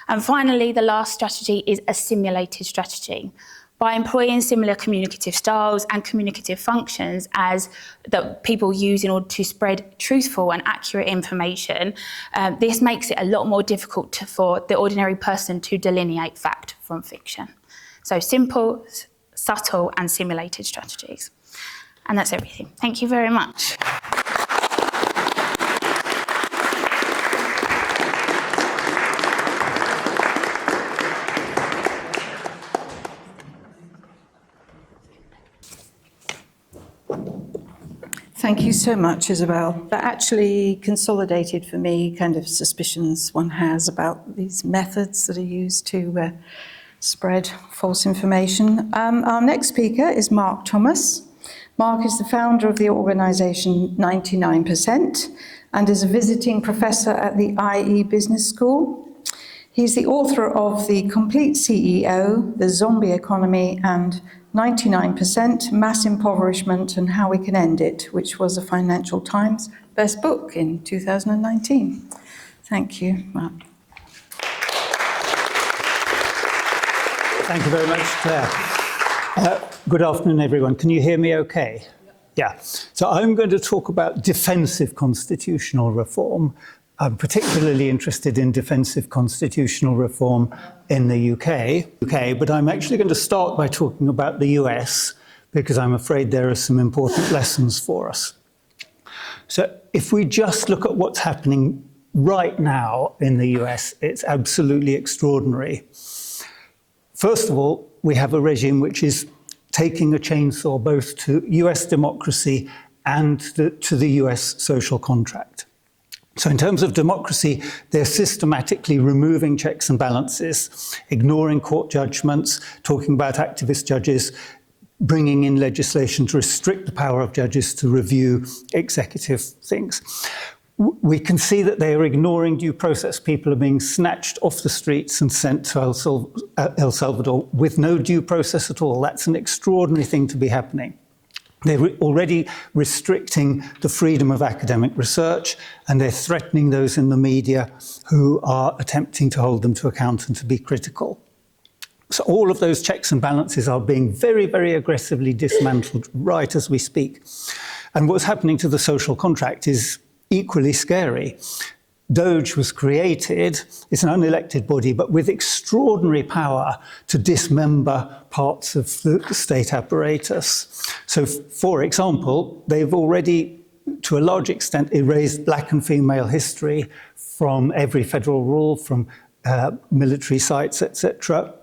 And finally, the last strategy is a simulated strategy. By employing similar communicative styles and communicative functions as that people use in order to spread truthful and accurate information, this makes it a lot more difficult for the ordinary person to delineate fact from fiction. So simple, subtle and simulated strategies. And that's everything. Thank you very much. Thank you so much, Isabel. That actually consolidated for me kind of suspicions one has about these methods that are used to spread false information. Our next speaker is Mark Thomas. Mark is the founder of the organisation 99% and is a visiting professor at the IE Business School. He's the author of The Complete CEO, The Zombie Economy, and 99%, Mass Impoverishment and How We Can End It, which was a Financial Times best book in 2019. Thank you, Mark. Thank you very much, Claire. Good afternoon, everyone. Can you hear me okay? Yeah. So I'm going to talk about defensive constitutional reform. I'm particularly interested in defensive constitutional reform in the UK, but I'm actually going to start by talking about the US, because I'm afraid there are some important lessons for us. So if we just look at what's happening right now in the US, it's absolutely extraordinary. First of all, we have a regime which is taking a chainsaw both to US democracy and to the US social contract. So in terms of democracy, they're systematically removing checks and balances, ignoring court judgments, talking about activist judges, bringing in legislation to restrict the power of judges to review executive things. We can see that they are ignoring due process. People are being snatched off the streets and sent to El Salvador with no due process at all. That's an extraordinary thing to be happening. They're already restricting the freedom of academic research, and they're threatening those in the media who are attempting to hold them to account and to be critical. So all of those checks and balances are being very, very aggressively dismantled right as we speak. And what's happening to the social contract is equally scary. Doge was created, it's an unelected body, but with extraordinary power to dismember parts of the state apparatus. So, for example, they've already, to a large extent, erased black and female history from every federal rule, from military sites, etc.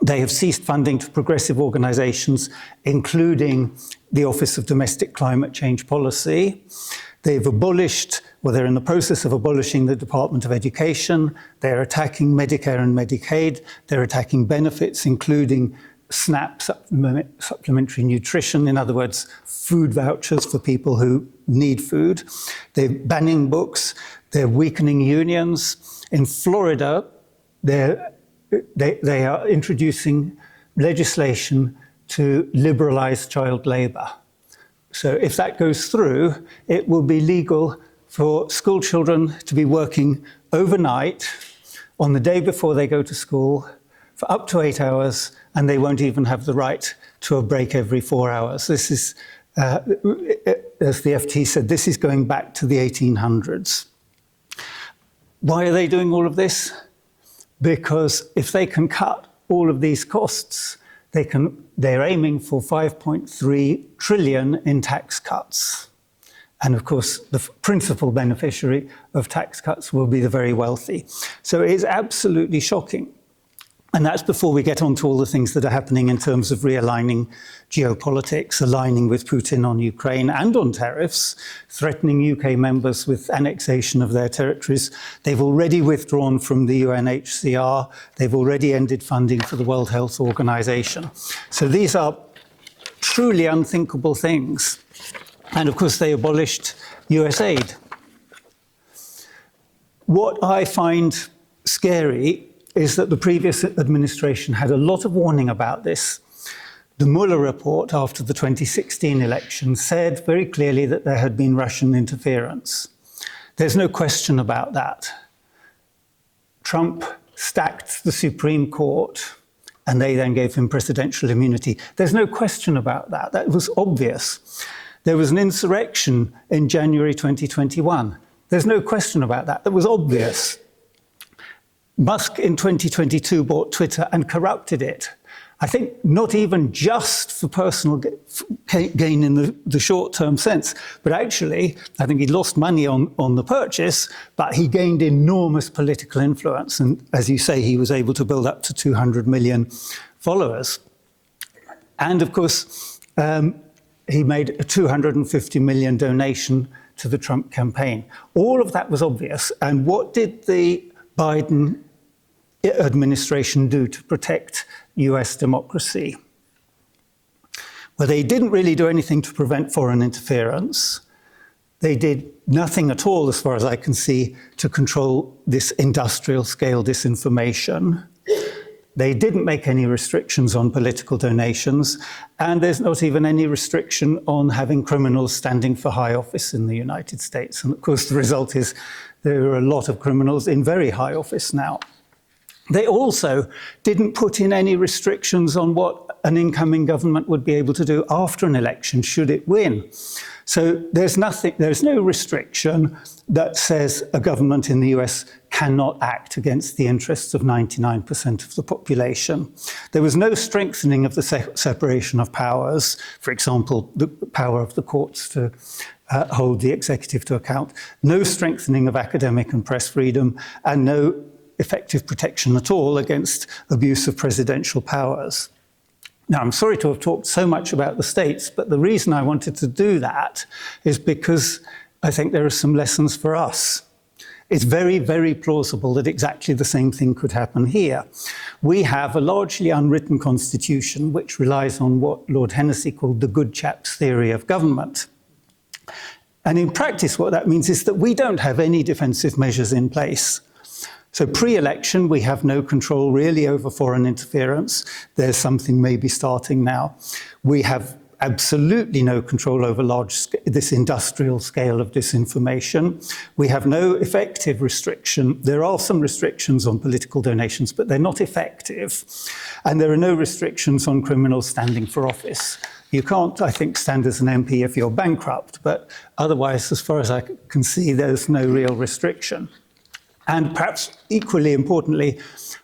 They have ceased funding to progressive organisations, including the Office of Domestic Climate Change Policy. They've abolished, well, they're in the process of abolishing the Department of Education. They're attacking Medicare and Medicaid. They're attacking benefits, including SNAP, supplementary nutrition, in other words, food vouchers for people who need food. They're banning books. They're weakening unions. In Florida, they are introducing legislation to liberalize child labor. So if that goes through, it will be legal for school children to be working overnight on the day before they go to school for up to 8 hours, and they won't even have the right to a break every 4 hours. This is, as the FT said, this is going back to the 1800s. Why are they doing all of this? Because if they can cut all of these costs, they're aiming for 5.3 trillion in tax cuts. And of course, the principal beneficiary of tax cuts will be the very wealthy. So it is absolutely shocking. And that's before we get on to all the things that are happening in terms of realigning geopolitics, aligning with Putin on Ukraine and on tariffs, threatening UK members with annexation of their territories. They've already withdrawn from the UNHCR. They've already ended funding for the World Health Organization. So these are truly unthinkable things. And of course, they abolished US aid. What I find scary is that the previous administration had a lot of warning about this. The Mueller report after the 2016 election said very clearly that there had been Russian interference. There's no question about that. Trump stacked the Supreme Court, and they then gave him presidential immunity. There's no question about that. That was obvious. There was an insurrection in January 2021. There's no question about that. That was obvious. Musk in 2022 bought Twitter and corrupted it. I think not even just for personal gain in the short-term sense, but actually, I think he lost money on the purchase, but he gained enormous political influence. And as you say, he was able to build up to 200 million followers. And of course, he made a 250 million donation to the Trump campaign. All of that was obvious. And what did the Biden administration do to protect US democracy? Well, they didn't really do anything to prevent foreign interference. They did nothing at all, as far as I can see, to control this industrial scale disinformation. They didn't make any restrictions on political donations, and there's not even any restriction on having criminals standing for high office in the United States. And of course, the result is there are a lot of criminals in very high office now. They also didn't put in any restrictions on what an incoming government would be able to do after an election should it win. So there's no restriction that says a government in the US cannot act against the interests of 99% of the population. There was no strengthening of the separation of powers, for example, the power of the courts to hold the executive to account, no strengthening of academic and press freedom, and no effective protection at all against abuse of presidential powers. Now, I'm sorry to have talked so much about the states, but the reason I wanted to do that is because I think there are some lessons for us. It's very, very plausible that exactly the same thing could happen here. We have a largely unwritten constitution which relies on what Lord Hennessy called the good chaps theory of government. And in practice, what that means is that we don't have any defensive measures in place. So pre-election, we have no control really over foreign interference. There's something maybe starting now. We have absolutely no control over this industrial scale of disinformation. We have no effective restriction. There are some restrictions on political donations, but they're not effective. And there are no restrictions on criminals standing for office. You can't, I think, stand as an MP if you're bankrupt, but otherwise, as far as I can see, there's no real restriction. And perhaps equally importantly,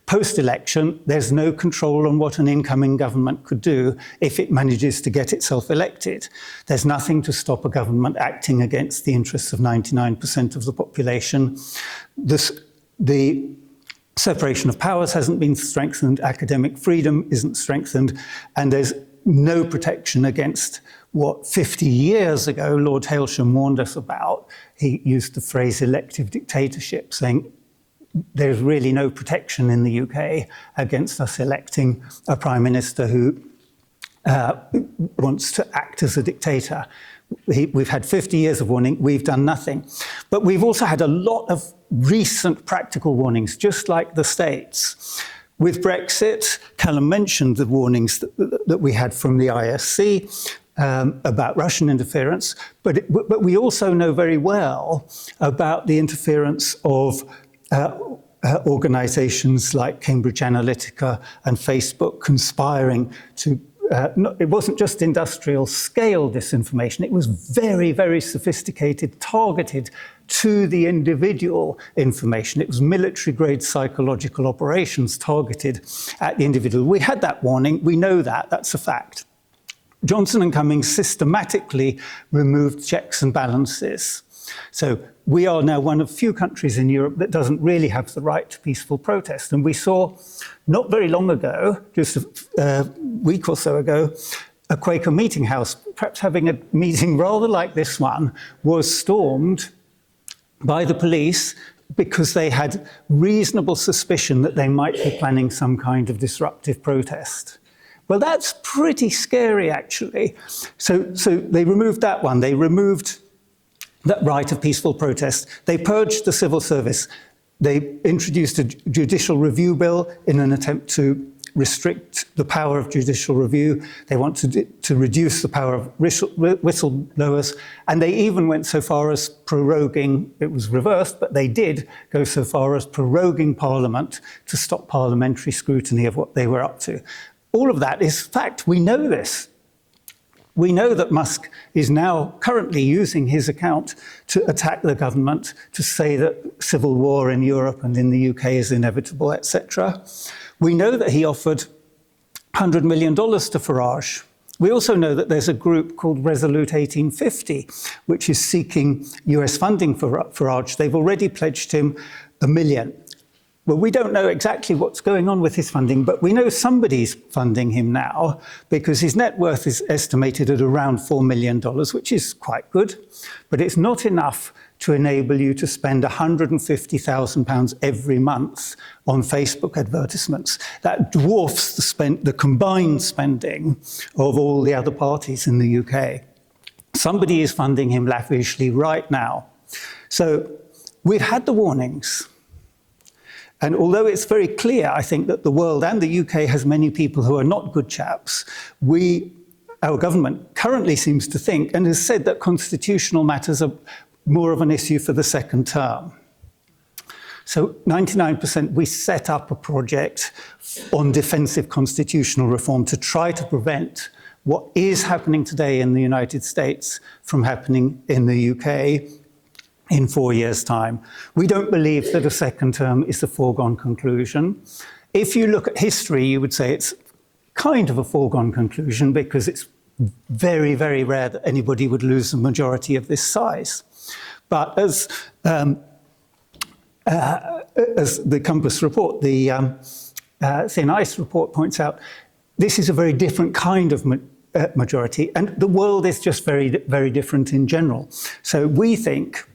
post-election, there's no control on what an incoming government could do if it manages to get itself elected. There's nothing to stop a government acting against the interests of 99% of the population. The separation of powers hasn't been strengthened, academic freedom isn't strengthened, and there's no protection against what 50 years ago Lord Hailsham warned us about. He used the phrase elective dictatorship, saying there's really no protection in the UK against us electing a prime minister who wants to act as a dictator. We've had 50 years of warning, we've done nothing. But we've also had a lot of recent practical warnings, just like the States. With Brexit, Callum mentioned the warnings that we had from the ISC about Russian interference, but we also know very well about the interference of organizations like Cambridge Analytica and Facebook conspiring to it wasn't just industrial scale disinformation, it was very, very sophisticated, targeted to the individual information. It was military-grade psychological operations targeted at the individual. We had that warning, we know that, that's a fact. Johnson and Cummings systematically removed checks and balances. So we are now one of few countries in Europe that doesn't really have the right to peaceful protest. And we saw, not very long ago, just a week or so ago, a Quaker meeting house, perhaps having a meeting rather like this one, was stormed by the police because they had reasonable suspicion that they might be planning some kind of disruptive protest. Well, that's pretty scary, actually. So they removed that one. They removed that right of peaceful protest. They purged the civil service. They introduced a judicial review bill in an attempt to restrict the power of judicial review. They wanted to reduce the power of whistleblowers, and they even went so far as proroguing, it was reversed, but they did go so far as proroguing Parliament to stop parliamentary scrutiny of what they were up to. All of that is fact. We know this. We know that Musk is now currently using his account to attack the government, to say that civil war in Europe and in the UK is inevitable, etc. We know that he offered $100 million to Farage. We also know that there's a group called Resolute 1850, which is seeking US funding for Farage. They've already pledged him $1 million. Well, we don't know exactly what's going on with his funding, but we know somebody's funding him now because his net worth is estimated at around $4 million, which is quite good, but it's not enough to enable you to spend £150,000 every month on Facebook advertisements. That dwarfs the combined spending of all the other parties in the UK. Somebody is funding him lavishly right now. So we've had the warnings. And although it's very clear, I think, that the world and the UK has many people who are not good chaps, our government currently seems to think and has said that constitutional matters are more of an issue for the second term. So 99%, we set up a project on defensive constitutional reform to try to prevent what is happening today in the United States from happening in the UK in 4 years' time. We don't believe that a second term is a foregone conclusion. If you look at history, you would say it's kind of a foregone conclusion because it's very, very rare that anybody would lose a majority of this size. But as the Compass report, the Thin Ice report points out, this is a very different kind of majority, and the world is just very, very different in general. So we think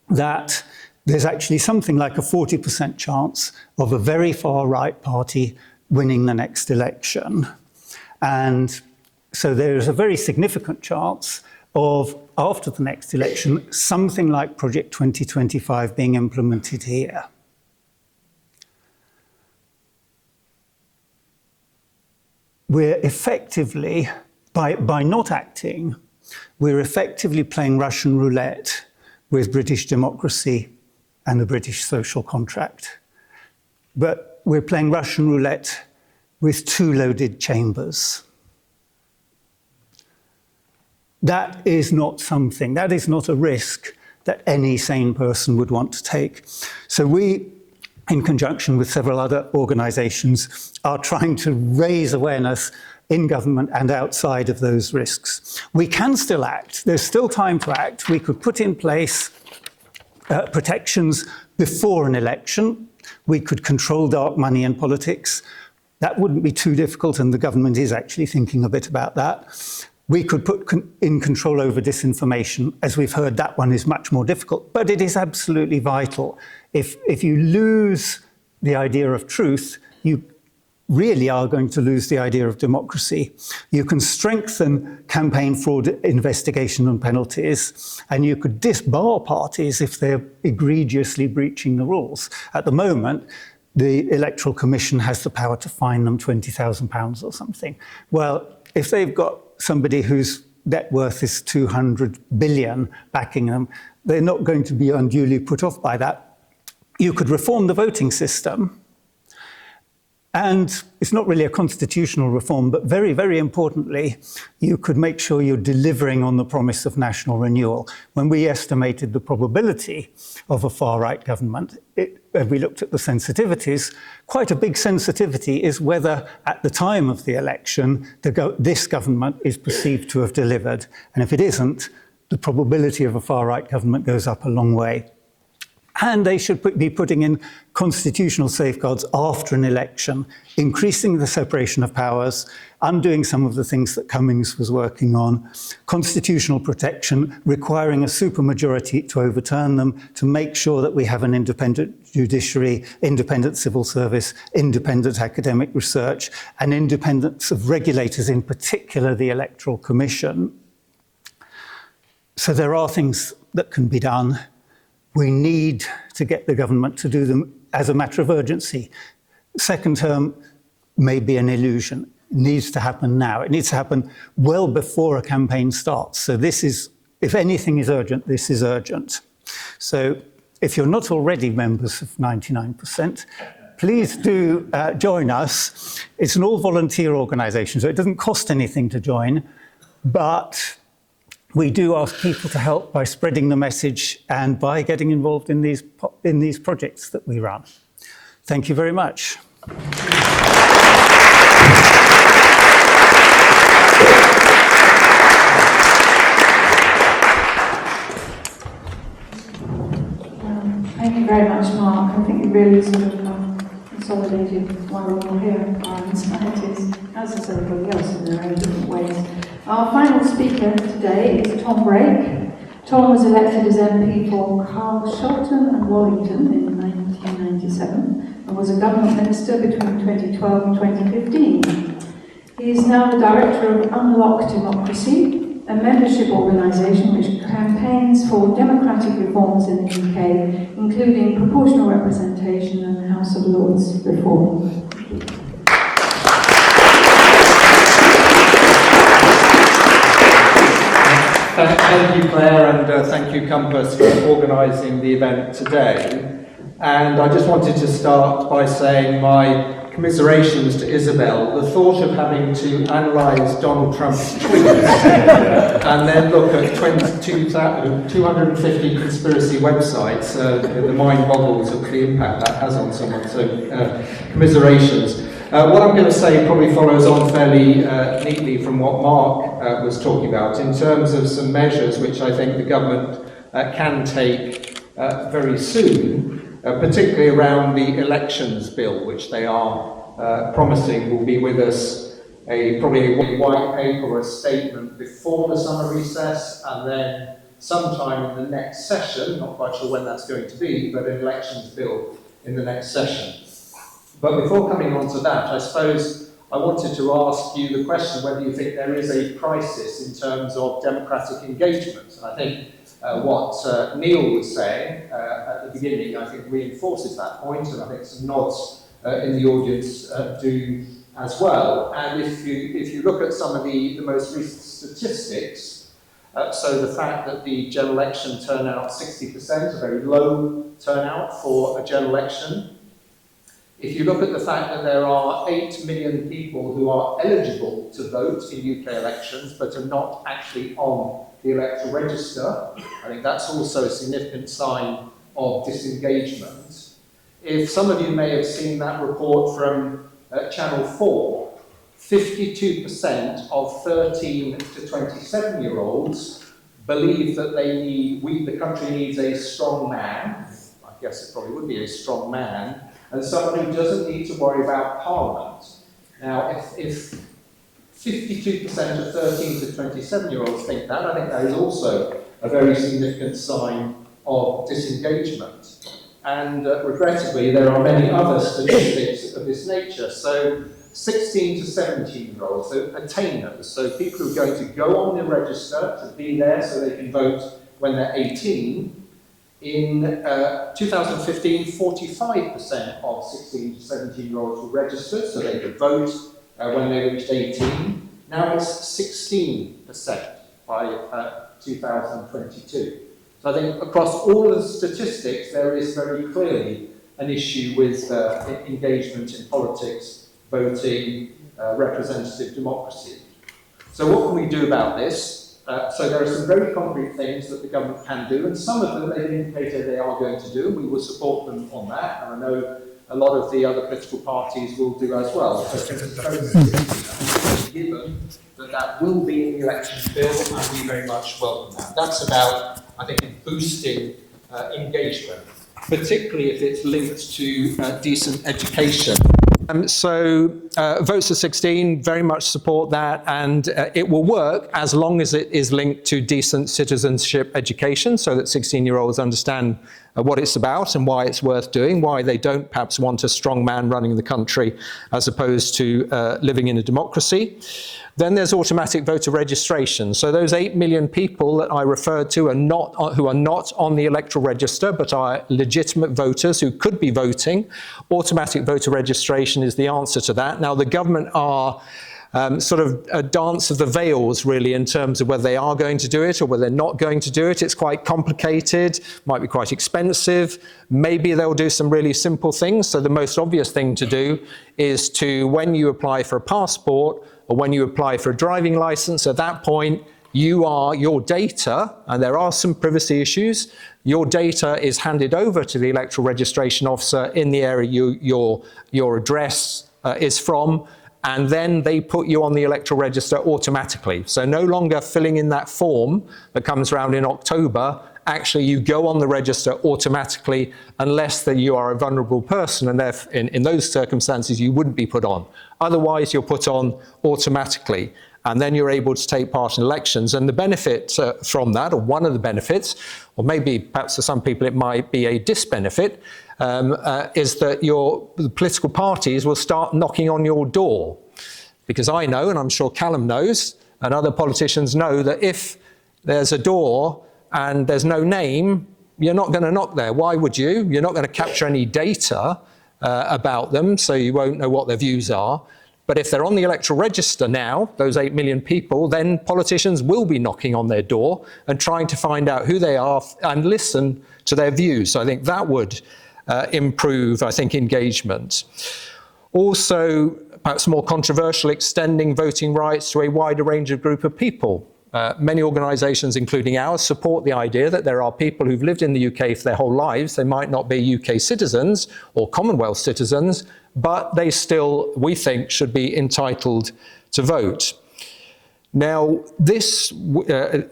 that there's actually something like a 40% chance of a very far-right party winning the next election. And so there's a very significant chance of, after the next election, something like Project 2025 being implemented here. We're effectively, by not acting, we're effectively playing Russian roulette with British democracy and the British social contract. But we're playing Russian roulette with two loaded chambers. That is not a risk that any sane person would want to take. So we, in conjunction with several other organisations, are trying to raise awareness in government and outside of those risks. We can still act. There's still time to act. We could put in place protections before an election. We could control dark money in politics. That wouldn't be too difficult, and the government is actually thinking a bit about that. We could put in control over disinformation. As we've heard, that one is much more difficult, but it is absolutely vital. If you lose the idea of truth, you really are going to lose the idea of democracy. You can strengthen campaign fraud investigation and penalties, and you could disbar parties if they're egregiously breaching the rules. At the moment, the Electoral Commission has the power to fine them £20,000 or something. Well, if they've got somebody whose net worth is 200 billion backing them, they're not going to be unduly put off by that. You could reform the voting system. And it's not really a constitutional reform, but very, very importantly, you could make sure you're delivering on the promise of national renewal. When we estimated the probability of a far-right government, we looked at the sensitivities. Quite a big sensitivity is whether, at the time of the election, this government is perceived to have delivered. And if it isn't, the probability of a far-right government goes up a long way. And they should be putting in constitutional safeguards after an election, increasing the separation of powers, undoing some of the things that Cummings was working on, constitutional protection, requiring a supermajority to overturn them, to make sure that we have an independent judiciary, independent civil service, independent academic research, and independence of regulators, in particular the Electoral Commission. So there are things that can be done. we need to get the government to do them as a matter of urgency. Second term may be an illusion. It needs to happen now. It needs to happen well before a campaign starts. So this is, if anything is urgent, this is urgent. So if you're not already members of 99%, please do join us. It's an all-volunteer organisation, so it doesn't cost anything to join, but we do ask people to help by spreading the message and by getting involved in these projects that we run. Thank you very much. Thank you very much, Mark. I think you really sort of consolidated why we're all here, our anxieties, as is everybody else in their own different ways. Our final speaker today is Tom Brake. Tom was elected as MP for Carshalton and Wallington in 1997 and was a government minister between 2012 and 2015. He is now the director of Unlock Democracy, a membership organisation which campaigns for democratic reforms in the UK, including proportional representation and House of Lords reform. Thank you, Claire, and thank you, Compass, for organising the event today. And I just wanted to start by saying my commiserations to Isabel. The thought of having to analyse Donald Trump's tweets and then look at 250 conspiracy websites, the mind boggles of the impact that has on someone. So, commiserations. What I'm going to say probably follows on fairly neatly from what Mark was talking about in terms of some measures which I think the government can take very soon. Particularly around the elections bill, which they are promising will be with us probably a white paper or a statement before the summer recess, and then sometime in the next session, not quite sure when that's going to be, but an elections bill in the next session. But before coming on to that, I suppose I wanted to ask you the question whether you think there is a crisis in terms of democratic engagement. And I think what Neal was saying at the beginning, I think reinforces that point, and I think some nods in the audience do as well. And if you look at some of the most recent statistics, so the fact that the general election turnout 60%, a very low turnout for a general election. If you look at the fact that there are 8 million people who are eligible to vote in UK elections but are not actually on the electoral register, I think that's also a significant sign of disengagement. If some of you may have seen that report from Channel 4, 52% of 13 to 27-year-olds believe that the country needs a strong man. I guess it probably would be a strong man, and someone who doesn't need to worry about Parliament. Now, if 52% of 13 to 27-year-olds think that, I think that is also a very significant sign of disengagement. And regrettably, there are many other statistics of this nature. So 16 to 17-year-olds, so attainers, so people who are going to go on the register to be there so they can vote when they're 18. In 2015, 45% of 16 to 17-year-olds were registered so they could vote when they reached 18. Now it's 16% by 2022. So I think across all of the statistics, there is very clearly an issue with engagement in politics, voting, representative democracy. So what can we do about this? So there are some very concrete things that the government can do, and some of them they've indicated they are going to do, and we will support them on that, and I know a lot of the other political parties will do as well. So given that will be in the election bill, and we very much welcome that. That's about, I think, boosting engagement, particularly if it's linked to decent education. So votes of 16, very much support that, and it will work as long as it is linked to decent citizenship education, so that 16-year-olds understand what it's about and why it's worth doing, why they don't perhaps want a strong man running the country as opposed to living in a democracy. Then there's automatic voter registration. So those 8 million people that I referred to who are not on the electoral register but are legitimate voters who could be voting. Automatic voter registration is the answer to that. Now the government are sort of a dance of the veils, really, in terms of whether they are going to do it or whether they're not going to do it. It's quite complicated, might be quite expensive. Maybe they'll do some really simple things. So the most obvious thing to do is to, when you apply for a passport or when you apply for a driving license, at that point, your data, and there are some privacy issues, your data is handed over to the electoral registration officer in the area your address is from, and then they put you on the electoral register automatically. So no longer filling in that form that comes around in October. Actually, you go on the register automatically, unless that you are a vulnerable person, and in those circumstances you wouldn't be put on. Otherwise, you're put on automatically, and then you're able to take part in elections. And the benefit from that, or one of the benefits, or maybe perhaps for some people it might be a disbenefit, is that the political parties will start knocking on your door. Because I know, and I'm sure Callum knows, and other politicians know, that if there's a door and there's no name, you're not going to knock there. Why would you? You're not going to capture any data about them, so you won't know what their views are. But if they're on the electoral register now, those 8 million people, then politicians will be knocking on their door and trying to find out who they are and listen to their views. So I think that would improve, engagement. Also, perhaps more controversial, extending voting rights to a wider range of group of people. Many organisations, including ours, support the idea that there are people who've lived in the UK for their whole lives. They might not be UK citizens or Commonwealth citizens, but they still, we think, should be entitled to vote. Now,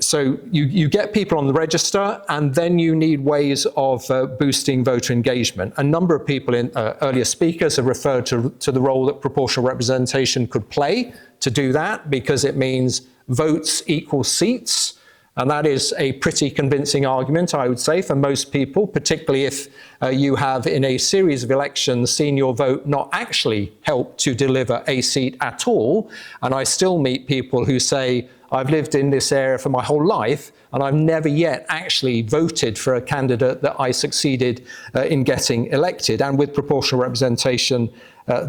so you get people on the register, and then you need ways of boosting voter engagement. A number of people, earlier speakers, have referred to the role that proportional representation could play to do that, because it means votes equal seats. And that is a pretty convincing argument, I would say, for most people, particularly if you have, in a series of elections, seen your vote not actually help to deliver a seat at all. And I still meet people who say, I've lived in this area for my whole life, and I've never yet actually voted for a candidate that I succeeded in getting elected. And with proportional representation,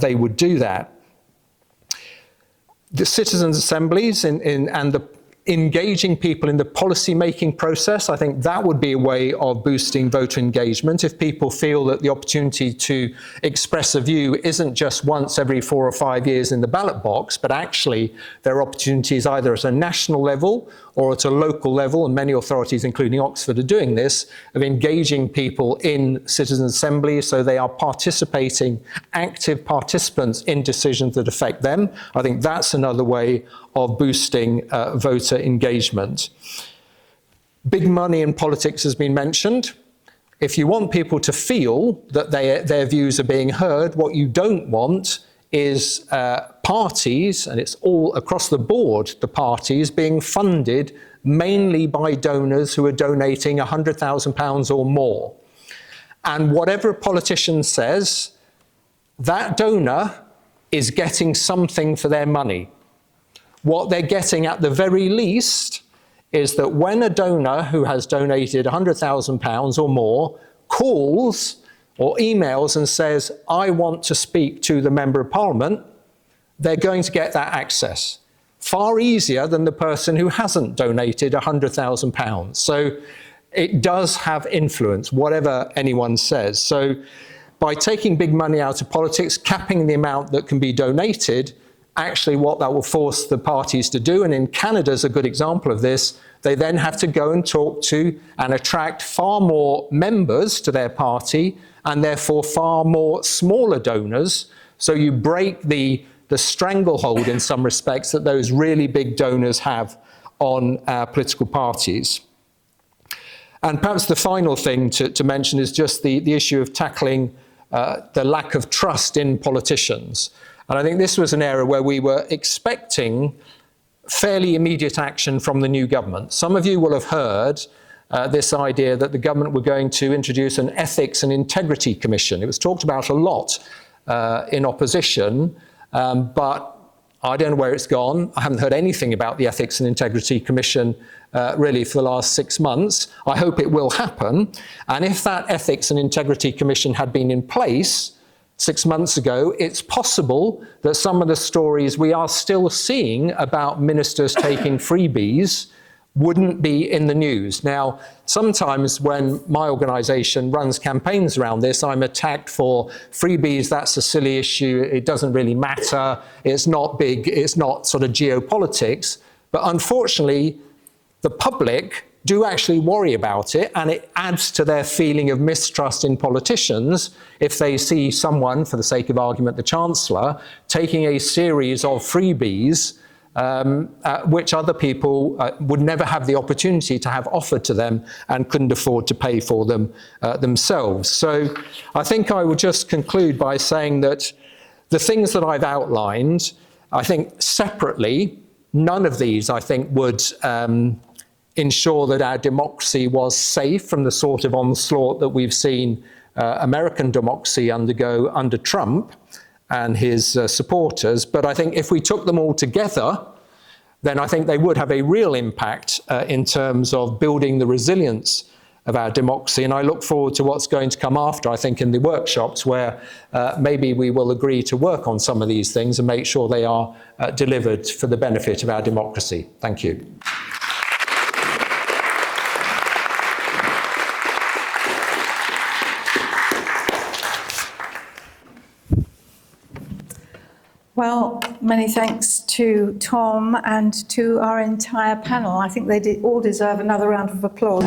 they would do that. The citizens' assemblies and the engaging people in the policy-making process, I think that would be a way of boosting voter engagement. If people feel that the opportunity to express a view isn't just once every 4 or 5 years in the ballot box, but actually there are opportunities either at a national level or at a local level, and many authorities, including Oxford, are doing this, of engaging people in citizen assemblies so they are participating, active participants in decisions that affect them. I think that's another way of boosting voter engagement. Big money in politics has been mentioned. If you want people to feel that their views are being heard, what you don't want is parties, and it's all across the board, the parties being funded mainly by donors who are donating £100,000 or more. And whatever a politician says, that donor is getting something for their money. What they're getting at the very least is that when a donor who has donated £100,000 or more calls or emails and says, I want to speak to the Member of Parliament, they're going to get that access. Far easier than the person who hasn't donated £100,000. So it does have influence, whatever anyone says. So by taking big money out of politics, capping the amount that can be donated, actually what that will force the parties to do, and in Canada's a good example of this, they then have to go and talk to and attract far more members to their party, and therefore far more smaller donors. So you break the stranglehold in some respects that those really big donors have on political parties. And perhaps the final thing to mention is just the issue of tackling the lack of trust in politicians. And I think this was an area where we were expecting fairly immediate action from the new government. Some of you will have heard this idea that the government were going to introduce an Ethics and Integrity Commission. It was talked about a lot in opposition, but I don't know where it's gone. I haven't heard anything about the Ethics and Integrity Commission really for the last 6 months. I hope it will happen. And if that Ethics and Integrity Commission had been in place 6 months ago, it's possible that some of the stories we are still seeing about ministers taking freebies wouldn't be in the news. Now, sometimes when my organisation runs campaigns around this, I'm attacked for freebies, that's a silly issue, it doesn't really matter, it's not big, it's not sort of geopolitics. But unfortunately, the public do actually worry about it, and it adds to their feeling of mistrust in politicians if they see someone, for the sake of argument, the Chancellor, taking a series of freebies which other people would never have the opportunity to have offered to them and couldn't afford to pay for them themselves. So I think I would just conclude by saying that the things that I've outlined, I think separately, none of these, I think, would ensure that our democracy was safe from the sort of onslaught that we've seen American democracy undergo under Trump and his supporters. But I think if we took them all together, then I think they would have a real impact in terms of building the resilience of our democracy. And I look forward to what's going to come after, I think, in the workshops, where maybe we will agree to work on some of these things and make sure they are delivered for the benefit of our democracy. Thank you. Well, many thanks to Tom and to our entire panel. I think they all deserve another round of applause.